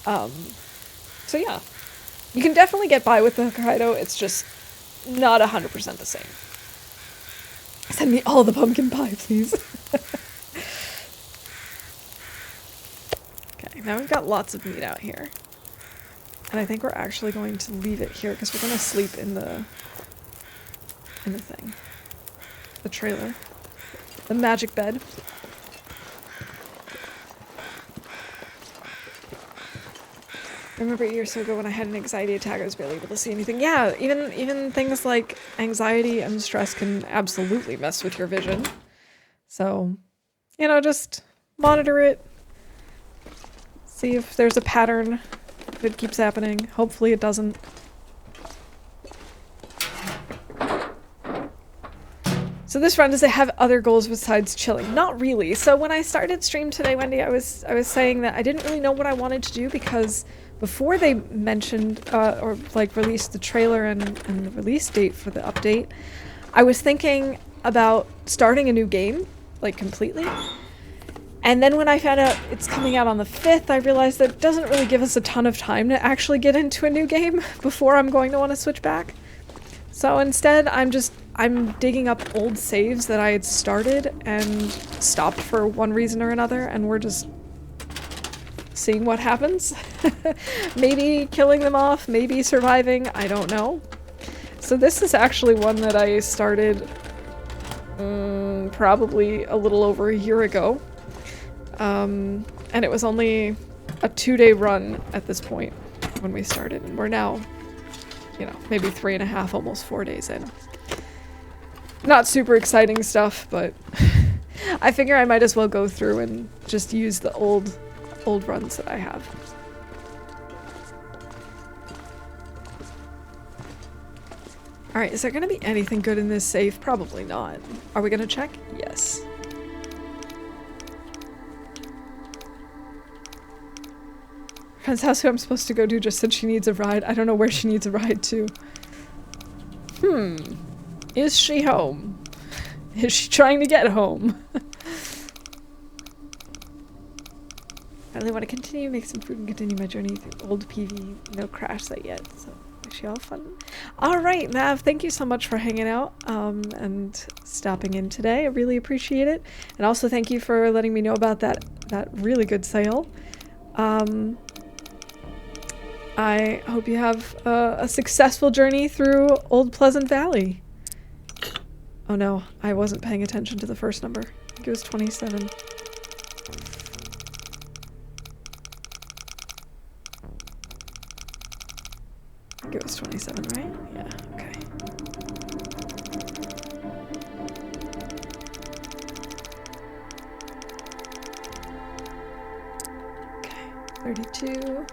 So yeah. You can definitely get by with the Hokkaido, it's just not 100% the same. Send me all the pumpkin pie, please. Okay, now we've got lots of meat out here. And I think we're actually going to leave it here because we're going to sleep in the thing. The trailer. The magic bed. I remember a year or so ago when I had an anxiety attack, I was barely able to see anything. Yeah, even things like anxiety and stress can absolutely mess with your vision. So, you know, just monitor it. See if there's a pattern, if it keeps happening. Hopefully it doesn't. So this run, does it have other goals besides chilling? Not really. So when I started stream today, Wendy, I was saying that I didn't really know what I wanted to do because before they mentioned or like released the trailer and the release date for the update, I was thinking about starting a new game, like completely. And then when I found out it's coming out on the 5th, I realized that it doesn't really give us a ton of time to actually get into a new game before I'm going to want to switch back. So instead, I'm digging up old saves that I had started and stopped for one reason or another, and we're just seeing what happens. Maybe killing them off, maybe surviving, I don't know. So this is actually one that I started probably a little over a year ago. And it was only a 2-day run at this point when we started, and we're now, you know, maybe 3.5, almost 4 days in. Not super exciting stuff, but I figure I might as well go through and just use the old runs that I have. Alright, is there gonna be anything good in this safe? Probably not. Are we gonna check? Yes. Friend's house who I'm supposed to go to just said she needs a ride. I don't know where she needs a ride to. Is she home? Is she trying to get home? I really want to continue, make some food, and continue my journey through old PV. No crash site yet, so wish you all fun. Alright, Mav, thank you so much for hanging out and stopping in today. I really appreciate it. And also thank you for letting me know about that really good sale. I hope you have a successful journey through Old Pleasant Valley. Oh no, I wasn't paying attention to the first number. I think it was 27. I think it was 27, right? Yeah, okay. Okay, 32.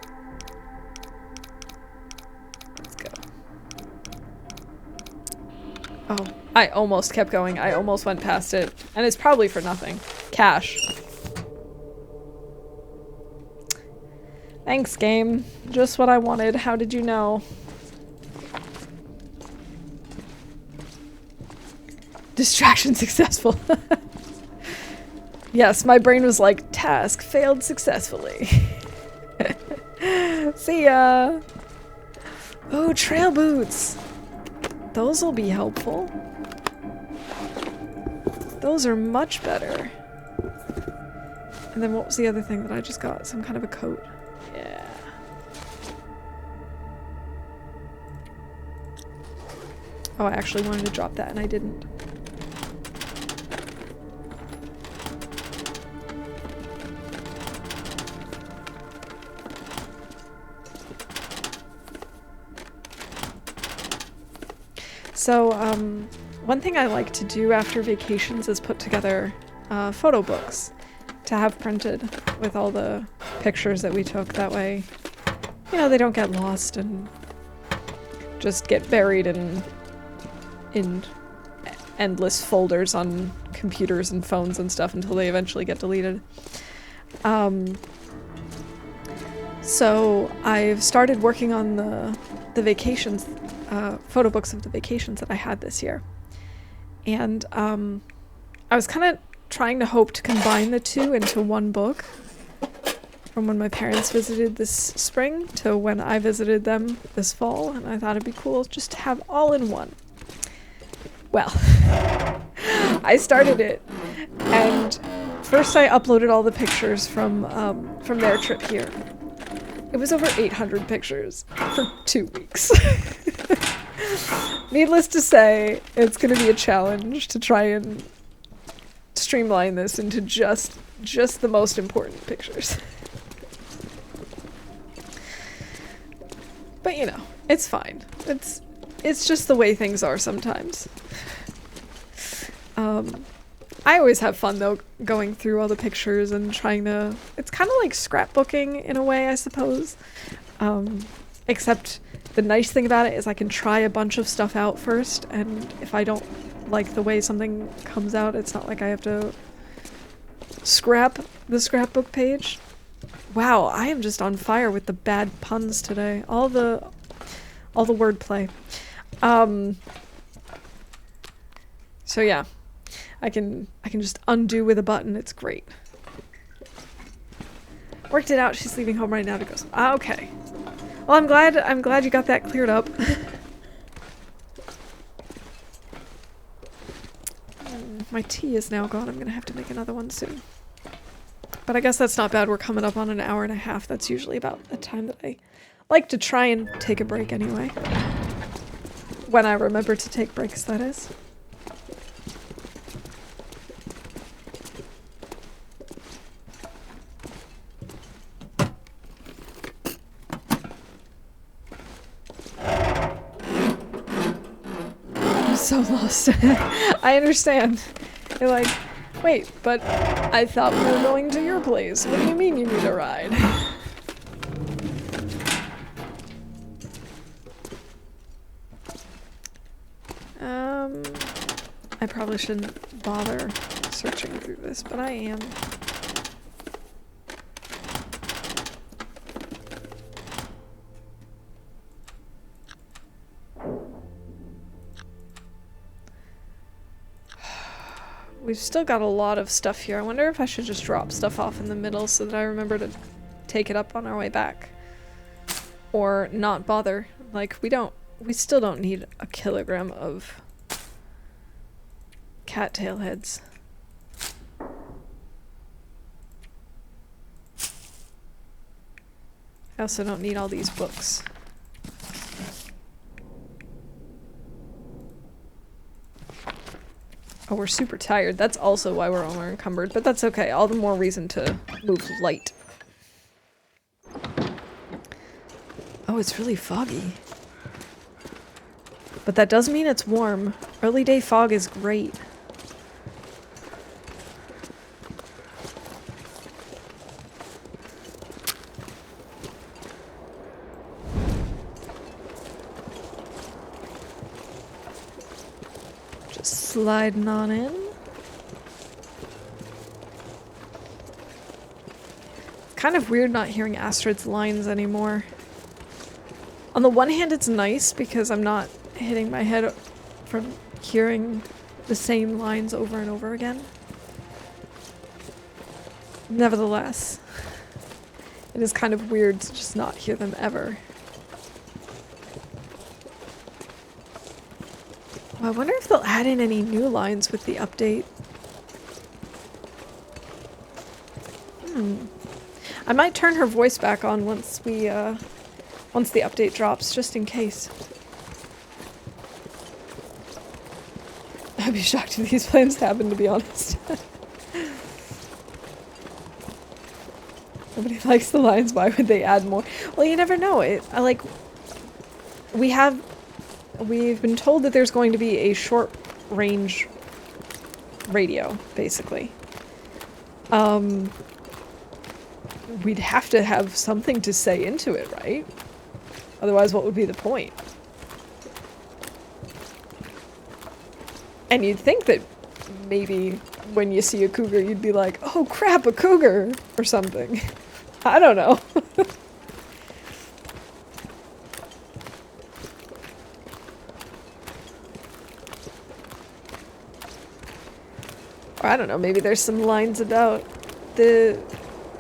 Oh, I almost kept going. I almost went past it. And it's probably for nothing. Cash. Thanks, game. Just what I wanted. How did you know? Distraction successful. Yes, my brain was like, task failed successfully. See ya! Oh, trail boots! Those will be helpful. Those are much better. And then what was the other thing that I just got? Some kind of a coat. Yeah. Oh, I actually wanted to drop that and I didn't. So, one thing I like to do after vacations is put together photo books to have printed with all the pictures that we took. That way, you know, they don't get lost and just get buried in endless folders on computers and phones and stuff until they eventually get deleted. So I've started working on the vacations, photo books of the vacations that I had this year. And I was kind of trying to hope to combine the two into one book, from when my parents visited this spring to when I visited them this fall, and I thought it'd be cool just to have all in one. Well, I started it, and first I uploaded all the pictures from their trip here. It was over 800 pictures for 2 weeks. Needless to say, it's going to be a challenge to try and streamline this into just the most important pictures. But you know, it's fine. It's just the way things are sometimes. I always have fun though, going through all the pictures and trying to... It's kind of like scrapbooking in a way, I suppose. Except the nice thing about it is I can try a bunch of stuff out first, and if I don't like the way something comes out, it's not like I have to scrap the scrapbook page. Wow, I am just on fire with the bad puns today. All the wordplay. So yeah, I can just undo with a button. It's great. Worked it out. She's leaving home right now to go. Okay. Well, I'm glad you got that cleared up. My tea is now gone. I'm gonna have to make another one soon. But I guess that's not bad. We're coming up on an hour and a half. That's usually about the time that I like to try and take a break anyway. When I remember to take breaks, that is. I'm so lost. I understand. You're like, wait, but I thought we were going to your place. What do you mean you need a ride? I probably shouldn't bother searching through this, but I am. We've still got a lot of stuff here. I wonder if I should just drop stuff off in the middle so that I remember to take it up on our way back. Or not bother. Like, we still don't need a kilogram of cattail heads. I also don't need all these books. Oh, we're super tired. That's also why we're encumbered, but that's okay. All the more reason to move light. Oh, it's really foggy. But that does mean it's warm. Early day fog is great. Sliding on in. It's kind of weird not hearing Astrid's lines anymore. On the one hand, it's nice because I'm not hitting my head from hearing the same lines over and over again. Nevertheless, it is kind of weird to just not hear them ever. I wonder if they'll add in any new lines with the update. I might turn her voice back on once the update drops, just in case. I'd be shocked if these plans happen, to be honest. Nobody likes the lines, why would they add more? Well, you never know. We've been told that there's going to be a short range radio, basically. We'd have to have something to say into it, right? Otherwise, what would be the point? And you'd think that maybe when you see a cougar, you'd be like, oh crap, a cougar, or something. I don't know. Or I don't know, maybe there's some lines about the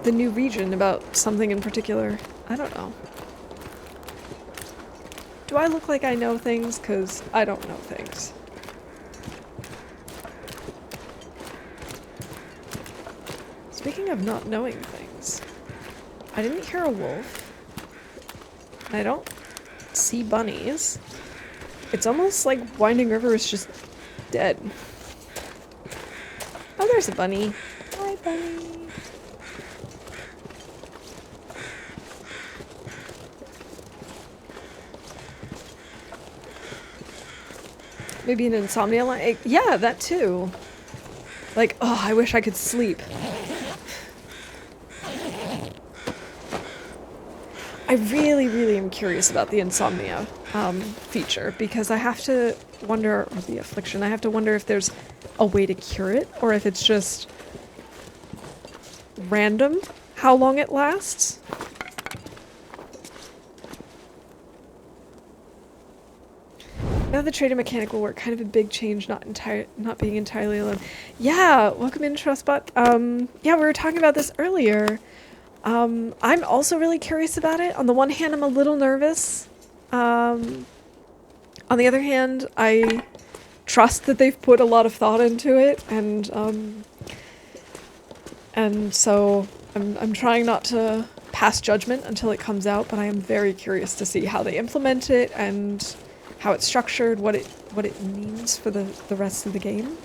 new region, about something in particular. I don't know. Do I look like I know things? 'Cause I don't know things. Speaking of not knowing things, I didn't hear a wolf. I don't see bunnies. It's almost like Winding River is just dead. Oh, there's a bunny. Hi, bunny. Maybe an insomnia line? Yeah, that too. Like, oh, I wish I could sleep. I really, really am curious about the insomnia feature, because I have to wonder, or the affliction, I have to wonder if there's a way to cure it, or if it's just random how long it lasts. Now the trader mechanic will work. Kind of a big change, not being entirely alone. Yeah, welcome in, Trustbot. Yeah, we were talking about this earlier. I'm also really curious about it. On the one hand, I'm a little nervous. On the other hand, I trust that they've put a lot of thought into it, and so I'm trying not to pass judgment until it comes out, but I am very curious to see how they implement it and how it's structured, what it means for the rest of the game.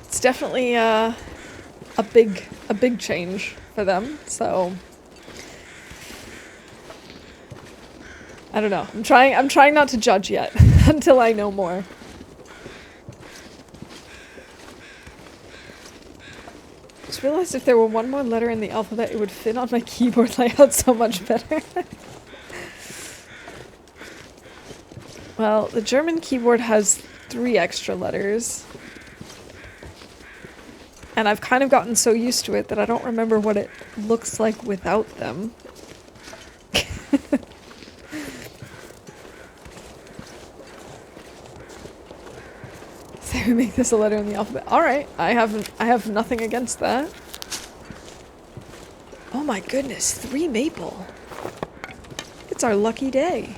It's definitely a big change for them, so I don't know. I'm trying not to judge yet until I know more. Just realized if there were one more letter in the alphabet, it would fit on my keyboard layout so much better. Well, the German keyboard has 3 extra letters. And I've kind of gotten so used to it that I don't remember what it looks like without them. So we make this a letter in the alphabet. Alright, I have nothing against that. Oh my goodness, 3 maple. It's our lucky day.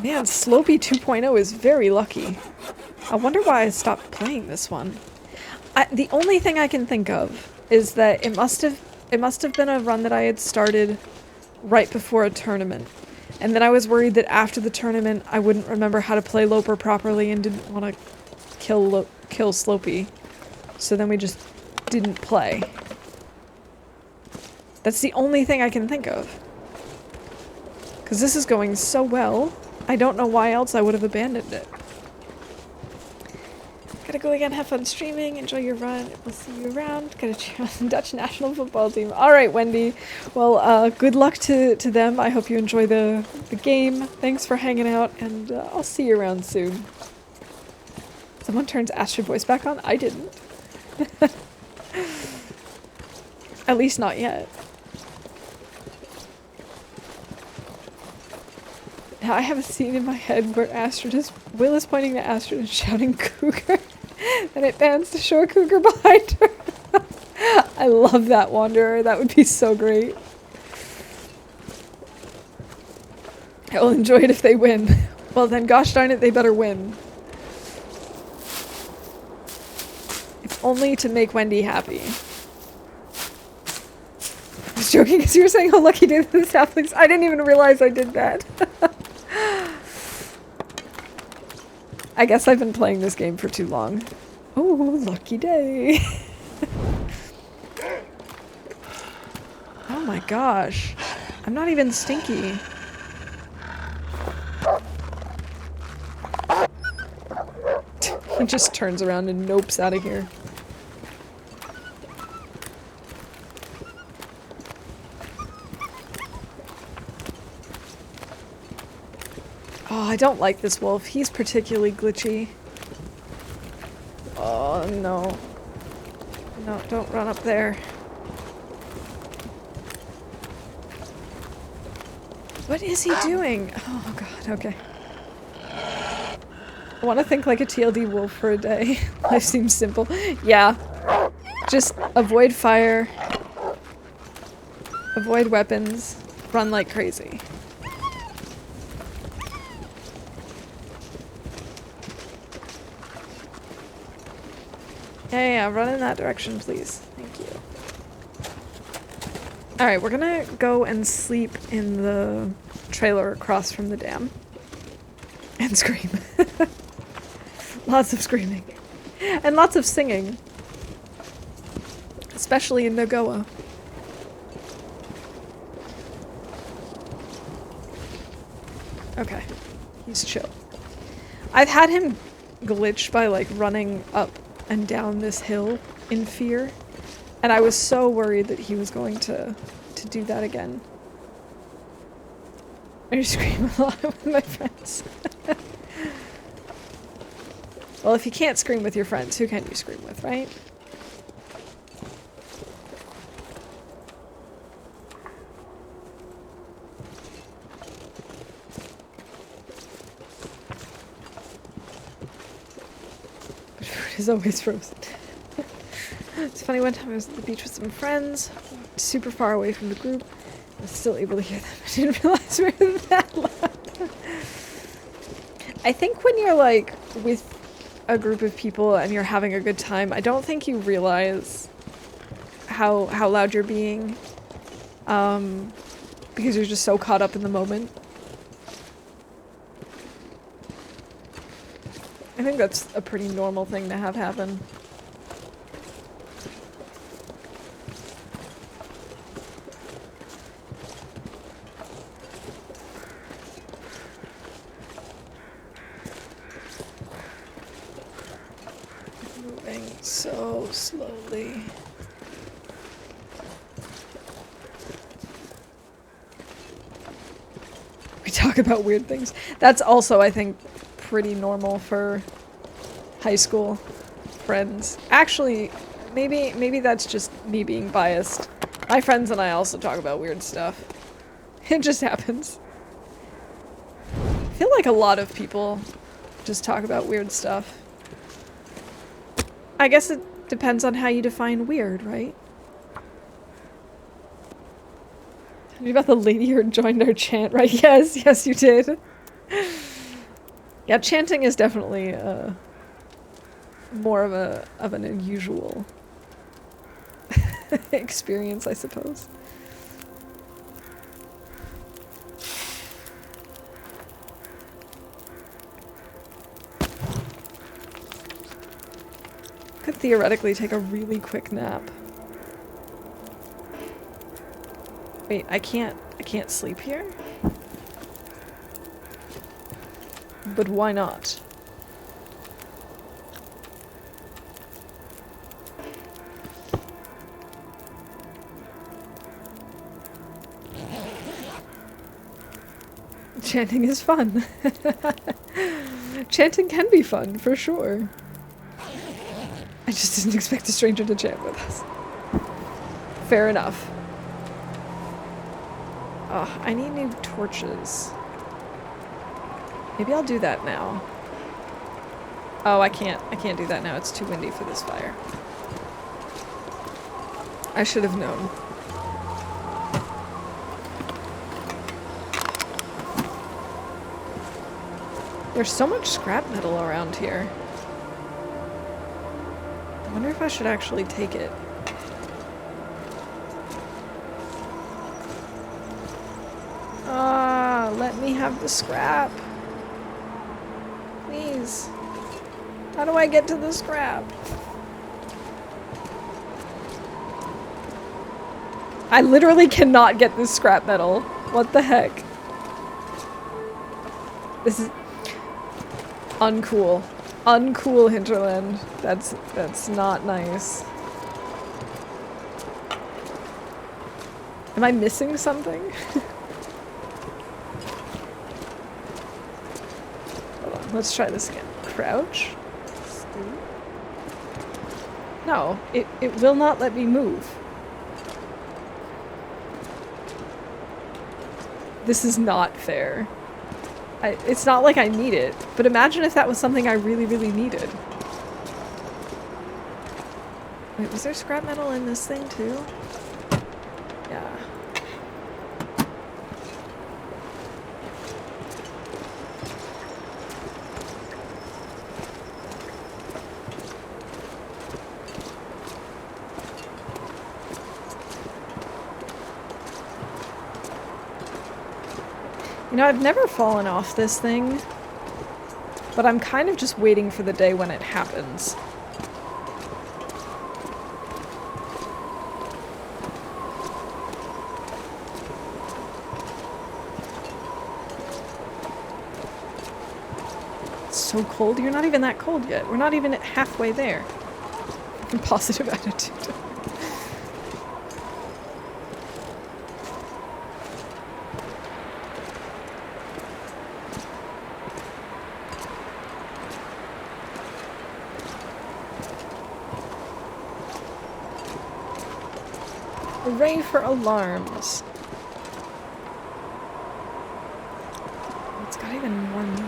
Man, Slopey 2.0 is very lucky. I wonder why I stopped playing this one. The only thing I can think of is that it must have been a run that I had started right before a tournament. And then I was worried that after the tournament I wouldn't remember how to play Loper properly and didn't want to kill Slopey. So then we just didn't play. That's the only thing I can think of. Because this is going so well. I don't know why else I would have abandoned it. Gotta go again, have fun streaming, enjoy your run, we'll see you around. Gotta cheer on the Dutch national football team. Alright, Wendy. Well, good luck to them. I hope you enjoy the game. Thanks for hanging out, and I'll see you around soon. Someone turns Astrid voice back on? I didn't. At least not yet. Now I have a scene in my head where Will is pointing to Astrid and shouting cougar, and it pans to show a cougar behind her. I love that, Wanderer. That would be so great. I will enjoy it if they win. Well then, gosh darn it, they better win. If only to make Wendy happy. I was joking because you were saying how lucky to the saplings. I didn't even realize I did that. I guess I've been playing this game for too long. Oh, lucky day. Oh my gosh. I'm not even stinky. He just turns around and nopes out of here. Oh, I don't like this wolf. He's particularly glitchy. Oh, no. No, don't run up there. What is he doing? Oh god, okay. I want to think like a TLD wolf for a day. Life seems simple. Yeah. Just avoid fire. Avoid weapons. Run like crazy. Yeah, run in that direction, please. Thank you. Alright, we're gonna go and sleep in the trailer across from the dam. And scream. Lots of screaming. And lots of singing. Especially in Nogoa. Okay. He's chill. I've had him glitch by like running up and down this hill in fear. And I was so worried that he was going to do that again. I scream a lot with my friends. Well, if you can't scream with your friends, who can you scream with, right? But food is always frozen. It's funny, one time I was at the beach with some friends, super far away from the group. I was still able to hear them. I didn't realize we were that loud. I think when you're like with a group of people and you're having a good time, I don't think you realize how loud you're being, because you're just so caught up in the moment. I think that's a pretty normal thing to have happen. So slowly. We talk about weird things. That's also, I think, pretty normal for high school friends. Actually, maybe that's just me being biased. My friends and I also talk about weird stuff. It just happens. I feel like a lot of people just talk about weird stuff. I guess it depends on how you define weird, right? Tell me about the lady who joined our chant, right? Yes, you did. Yeah, chanting is definitely more of an unusual experience, I suppose. Could theoretically take a really quick nap. Wait, I can't sleep here? But why not? Chanting is fun. Chanting can be fun, for sure. I just didn't expect a stranger to chant with us. Fair enough. Oh, I need new torches. Maybe I'll do that now. Oh, I can't do that now. It's too windy for this fire. I should have known. There's so much scrap metal around here. I wonder if I should actually take it. Ah, let me have the scrap. Please. How do I get to the scrap? I literally cannot get this scrap metal. What the heck? This is uncool. Uncool hinterland. That's not nice. Am I missing something? Hold on, let's try this again. Crouch. No, it will not let me move. This is not fair. It's not like I need it, but imagine if that was something I really, really needed. Wait, was there scrap metal in this thing too? Yeah. You know, I've never fallen off this thing, but I'm kind of just waiting for the day when it happens. It's so cold. You're not even that cold yet. We're not even halfway there. Positive attitude. Hooray for alarms. It's got even more meat.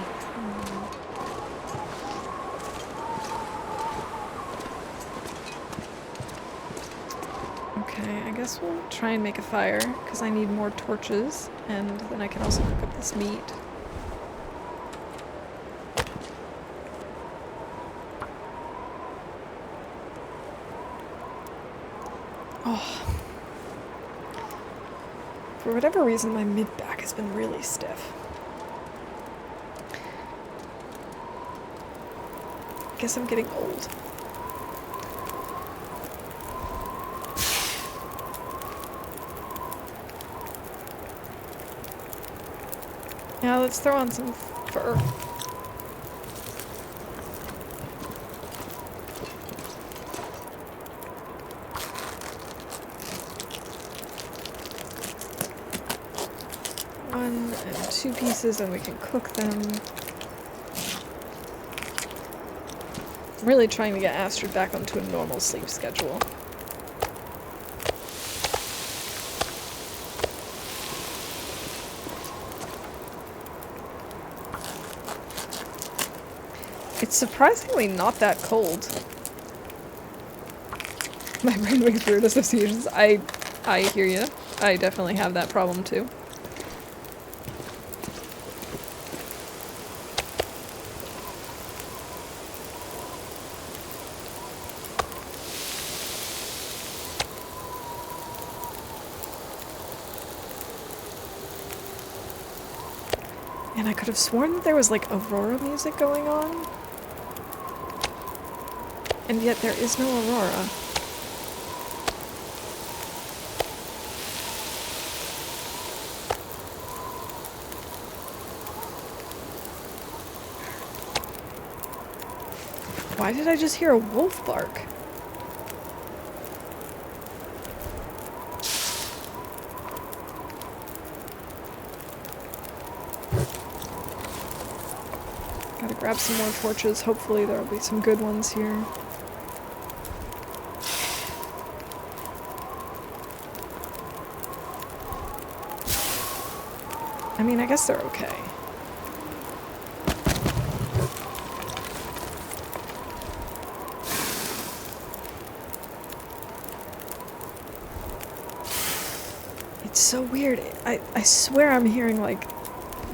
Okay, I guess we'll try and make a fire, because I need more torches, and then I can also cook up this meat. Oh. For whatever reason, my mid-back has been really stiff. I guess I'm getting old. Yeah, let's throw on some fur. One and 2 pieces and we can cook them. I'm really trying to get Astrid back onto a normal sleep schedule. It's surprisingly not that cold. My brainwave word associations. I hear you. I definitely have that problem too. And I could have sworn that there was like Aurora music going on. And yet there is no Aurora. Why did I just hear a wolf bark? Gotta grab some more torches. Hopefully there'll be some good ones here. I mean, I guess they're okay. It's so weird. I swear I'm hearing like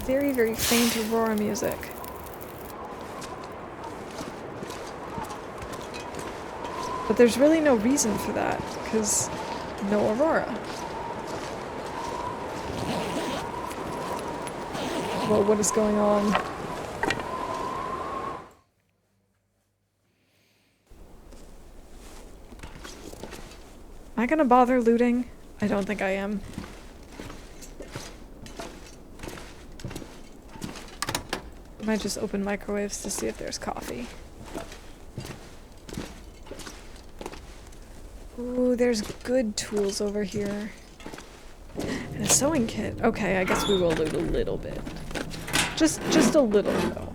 very, very faint Aurora music. But there's really no reason for that, because no Aurora. Well, what is going on? Am I gonna bother looting? I don't think I am. I might just open microwaves to see if there's coffee. Ooh, there's good tools over here. And a sewing kit. Okay, I guess we will loot a little bit. Just a little, though.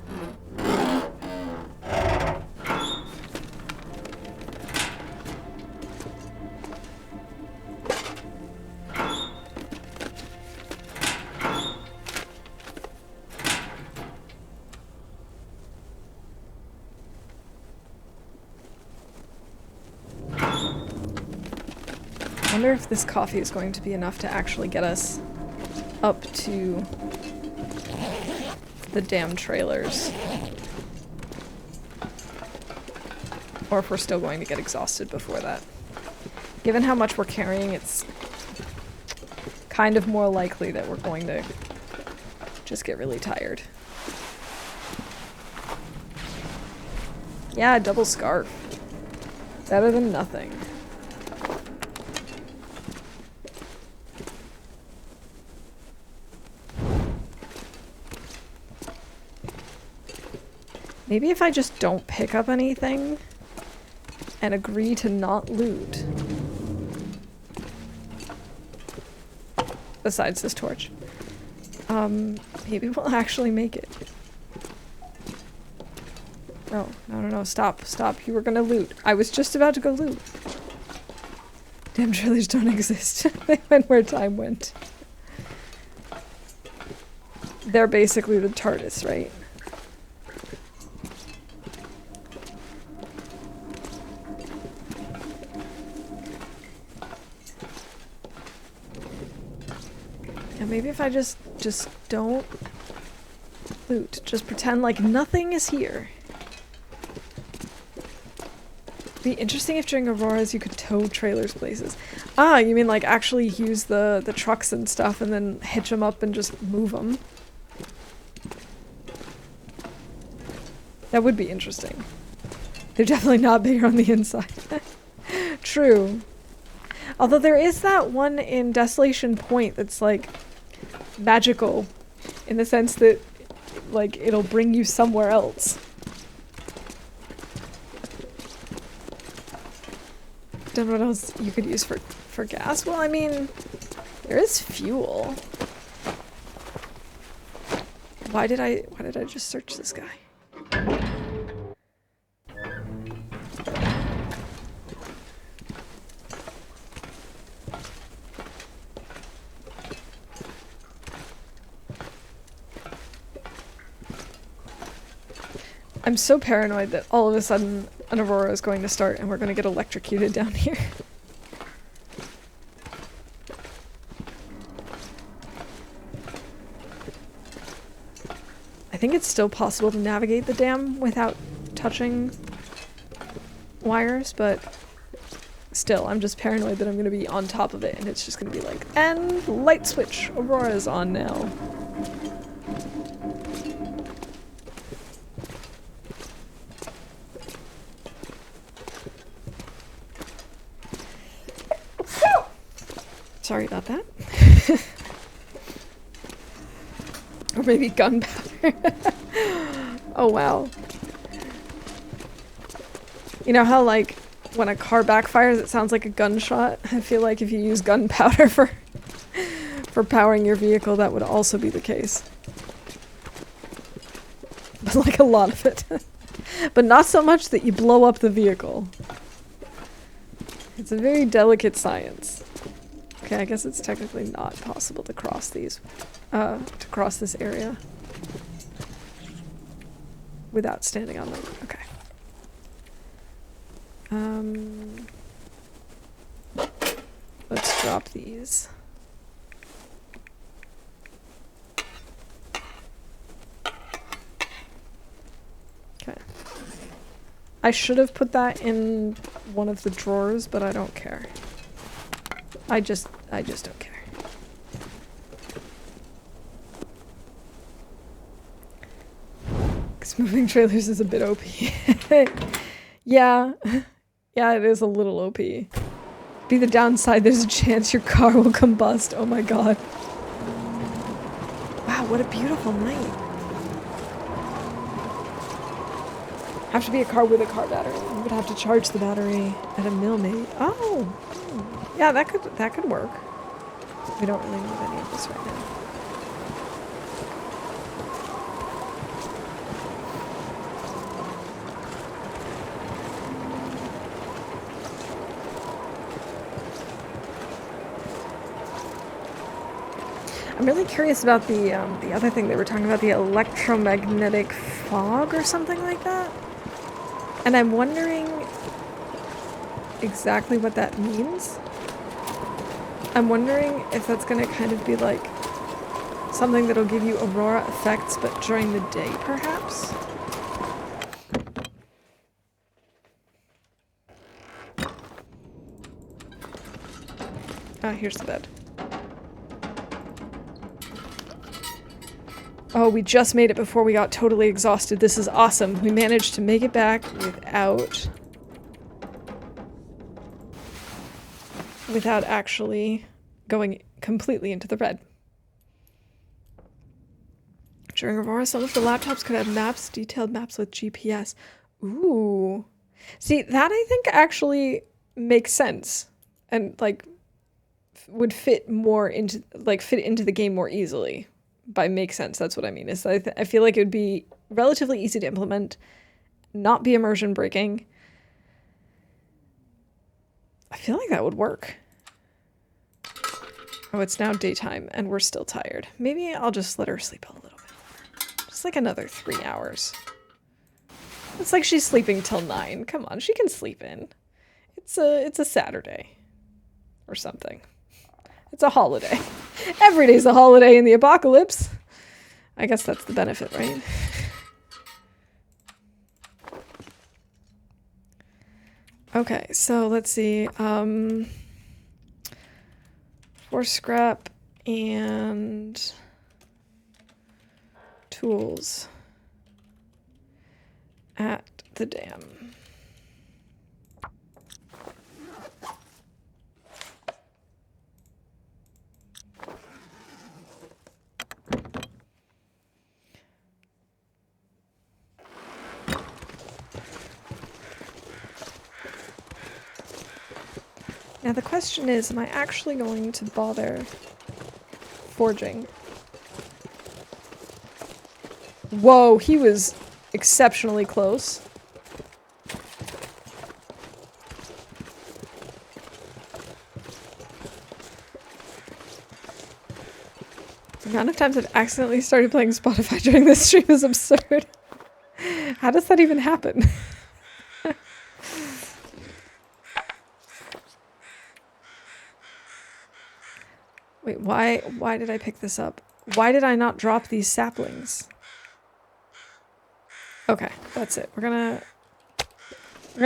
I wonder if this coffee is going to be enough to actually get us up to the damn trailers. Or if we're still going to get exhausted before that. Given how much we're carrying, it's kind of more likely that we're going to just get really tired. Yeah, double scarf. Better than nothing. Maybe if I just don't pick up anything and agree to not loot. Besides this torch. Maybe we'll actually make it. No, no, stop. You were gonna loot. I was just about to go loot. Damn trailers don't exist. They went where time went. They're basically the TARDIS, right? Maybe if I just don't loot. Just pretend like nothing is here. Be interesting if during Auroras you could tow trailers places. Ah, you mean like actually use the trucks and stuff and then hitch them up and just move them. That would be interesting. They're definitely not bigger on the inside. True. Although there is that one in Desolation Point that's like magical in the sense that like it'll bring you somewhere else. Don't know what else you could use for gas. Well, I mean, there is fuel. Why did I just search this guy? I'm so paranoid that all of a sudden an Aurora is going to start and we're going to get electrocuted down here. I think it's still possible to navigate the dam without touching wires, but still, I'm just paranoid that I'm going to be on top of it and it's just going to be like, and light switch, Aurora's on now. Sorry about that. Or maybe gunpowder. Oh wow. You know how like when a car backfires it sounds like a gunshot? I feel like if you use gunpowder for powering your vehicle that would also be the case. But like a lot of it. But not so much that you blow up the vehicle. It's a very delicate science. Okay, I guess it's technically not possible to cross these, to cross this area without standing on them. Okay. Let's drop these. Okay. I should have put that in one of the drawers, but I don't care. I just don't care. Because moving trailers is a bit OP. Yeah. Yeah, it is a little OP. be the downside. There's a chance your car will combust. Oh my god. Wow, what a beautiful night. Have to be a car with a car battery. You would have to charge the battery at a mill, maybe. Oh, yeah, that could work. We don't really need any of this right now. I'm really curious about the other thing they were talking about, the electromagnetic fog or something like that. And I'm wondering exactly what that means. I'm wondering if that's going to kind of be like something that'll give you aurora effects, but during the day, perhaps? Ah, here's the bed. Oh, we just made it before we got totally exhausted. This is awesome. We managed to make it back without actually going completely into the red. During Aurora, some of the laptops could have maps, detailed maps with GPS. Ooh. See, that I think actually makes sense. And, like, would fit more into, like, fit into the game more easily. By make sense, that's what I mean. Is I feel like it would be relatively easy to implement, not be immersion breaking. I feel like that would work. Oh, it's now daytime and we're still tired. Maybe I'll just let her sleep a little bit more. Just like another 3 hours. It's like she's sleeping till 9. Come on, she can sleep in. It's a Saturday or something. It's a holiday. Every day's a holiday in the apocalypse. I guess that's the benefit, right? Okay, so let's see. For scrap and tools at the dam. Now the question is, am I actually going to bother forging? Whoa, he was exceptionally close. The amount of times I've accidentally started playing Spotify during this stream is absurd. How does that even happen? Wait, why did I pick this up? Why did I not drop these saplings? Okay, that's it. We're gonna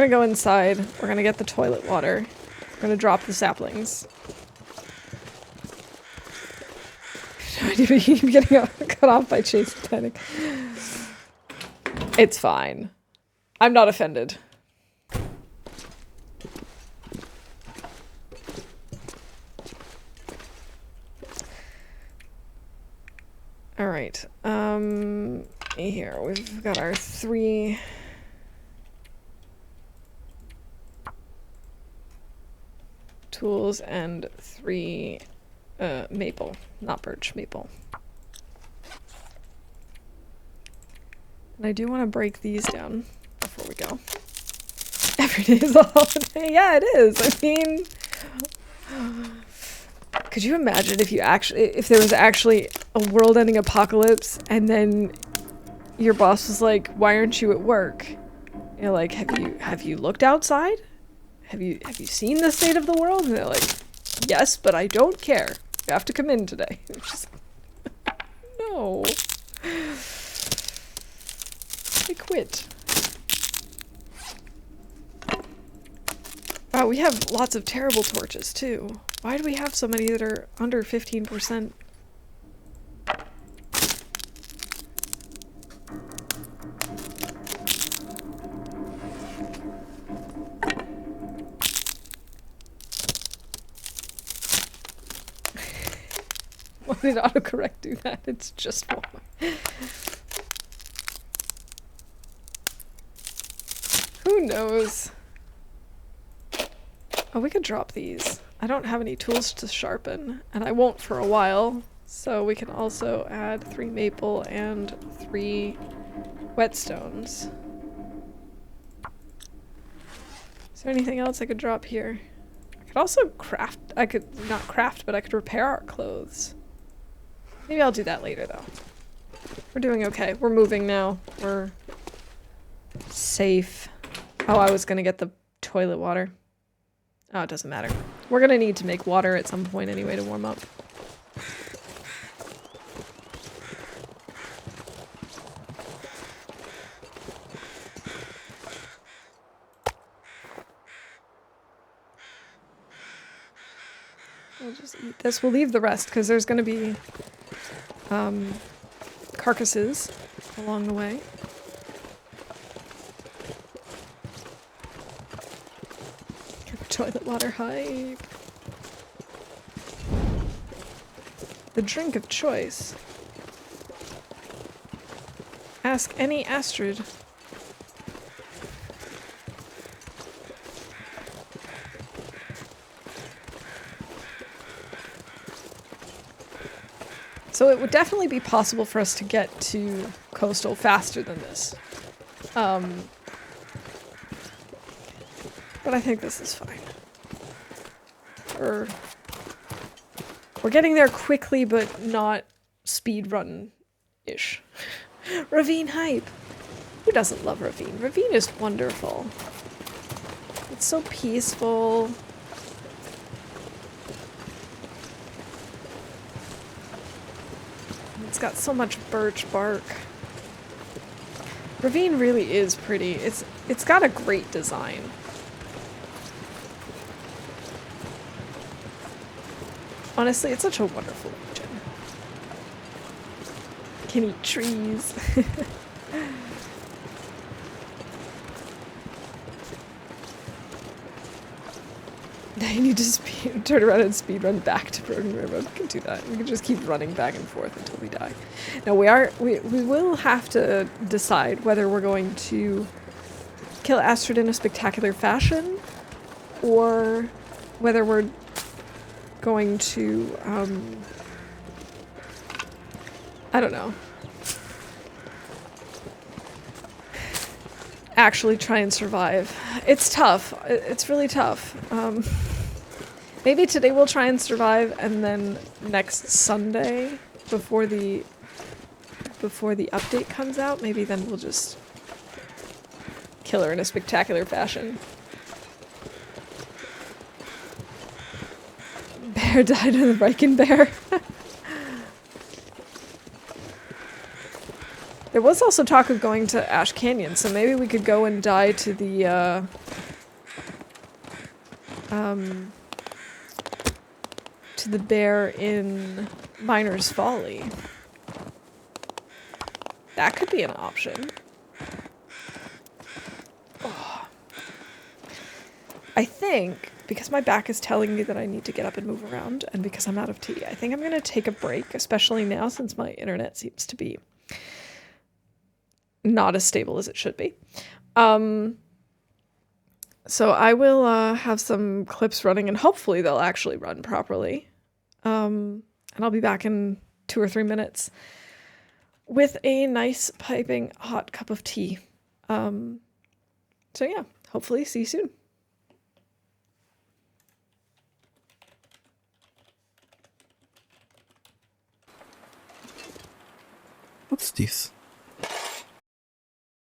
go inside. We're gonna get the toilet water. We're gonna drop the saplings. No idea, but you keep getting cut off by Chase Titanic. It's fine. I'm not offended. All right. Here we've got our 3 tools and 3 maple, not birch, maple. And I do want to break these down before we go. Every day is a holiday. Yeah, it is. I mean, could you imagine if there was actually a world-ending apocalypse and then your boss was like, "Why aren't you at work?" You're like, "Have you looked outside? Have you seen the state of the world?" And they're like, "Yes, but I don't care. You have to come in today." Just, no. I quit. Wow, we have lots of terrible torches too. Why do we have so many that are under 15%? did autocorrect do that? It's just one. Who knows? Oh, we could drop these. I don't have any tools to sharpen, and I won't for a while. So we can also add 3 maple and 3 whetstones. Is there anything else I could drop here? I could also craft, I could not craft, but I could repair our clothes. Maybe I'll do that later though. We're doing okay. We're moving now. We're safe. Oh, I was gonna get the toilet water. Oh, it doesn't matter. We're gonna need to make water at some point anyway to warm up. We'll just eat this. We'll leave the rest because there's going to be carcasses along the way. Toilet water hype. The drink of choice. Ask any Astrid. So it would definitely be possible for us to get to Coastal faster than this. But I think this is fine. We're getting there quickly, but not speedrun-ish. Ravine hype! Who doesn't love Ravine? Ravine is wonderful. It's so peaceful. It's got so much birch bark. Ravine really is pretty. It's got a great design. Honestly, it's such a wonderful region. Can eat trees. You need to turn around and speed run back to Broken Railroad. We can do that. We can just keep running back and forth until we die. Now we will have to decide whether we're going to kill Astrid in a spectacular fashion, or whether we're going to I don't know. Actually try and survive. It's tough. It's really tough. Maybe today we'll try and survive, and then next Sunday, before the update comes out, maybe then we'll just kill her in a spectacular fashion. Bear died in the Riken Bear. There was also talk of going to Ash Canyon, so maybe we could go and die to the, to the bear in Miner's Folly. That could be an option. Oh. I think, because my back is telling me that I need to get up and move around, and because I'm out of tea, I think I'm gonna take a break, especially now since my internet seems to be not as stable as it should be. So I will have some clips running, and hopefully they'll actually run properly. And I'll be back in 2 or 3 minutes with a nice piping hot cup of tea. So yeah, hopefully see you soon. What's this?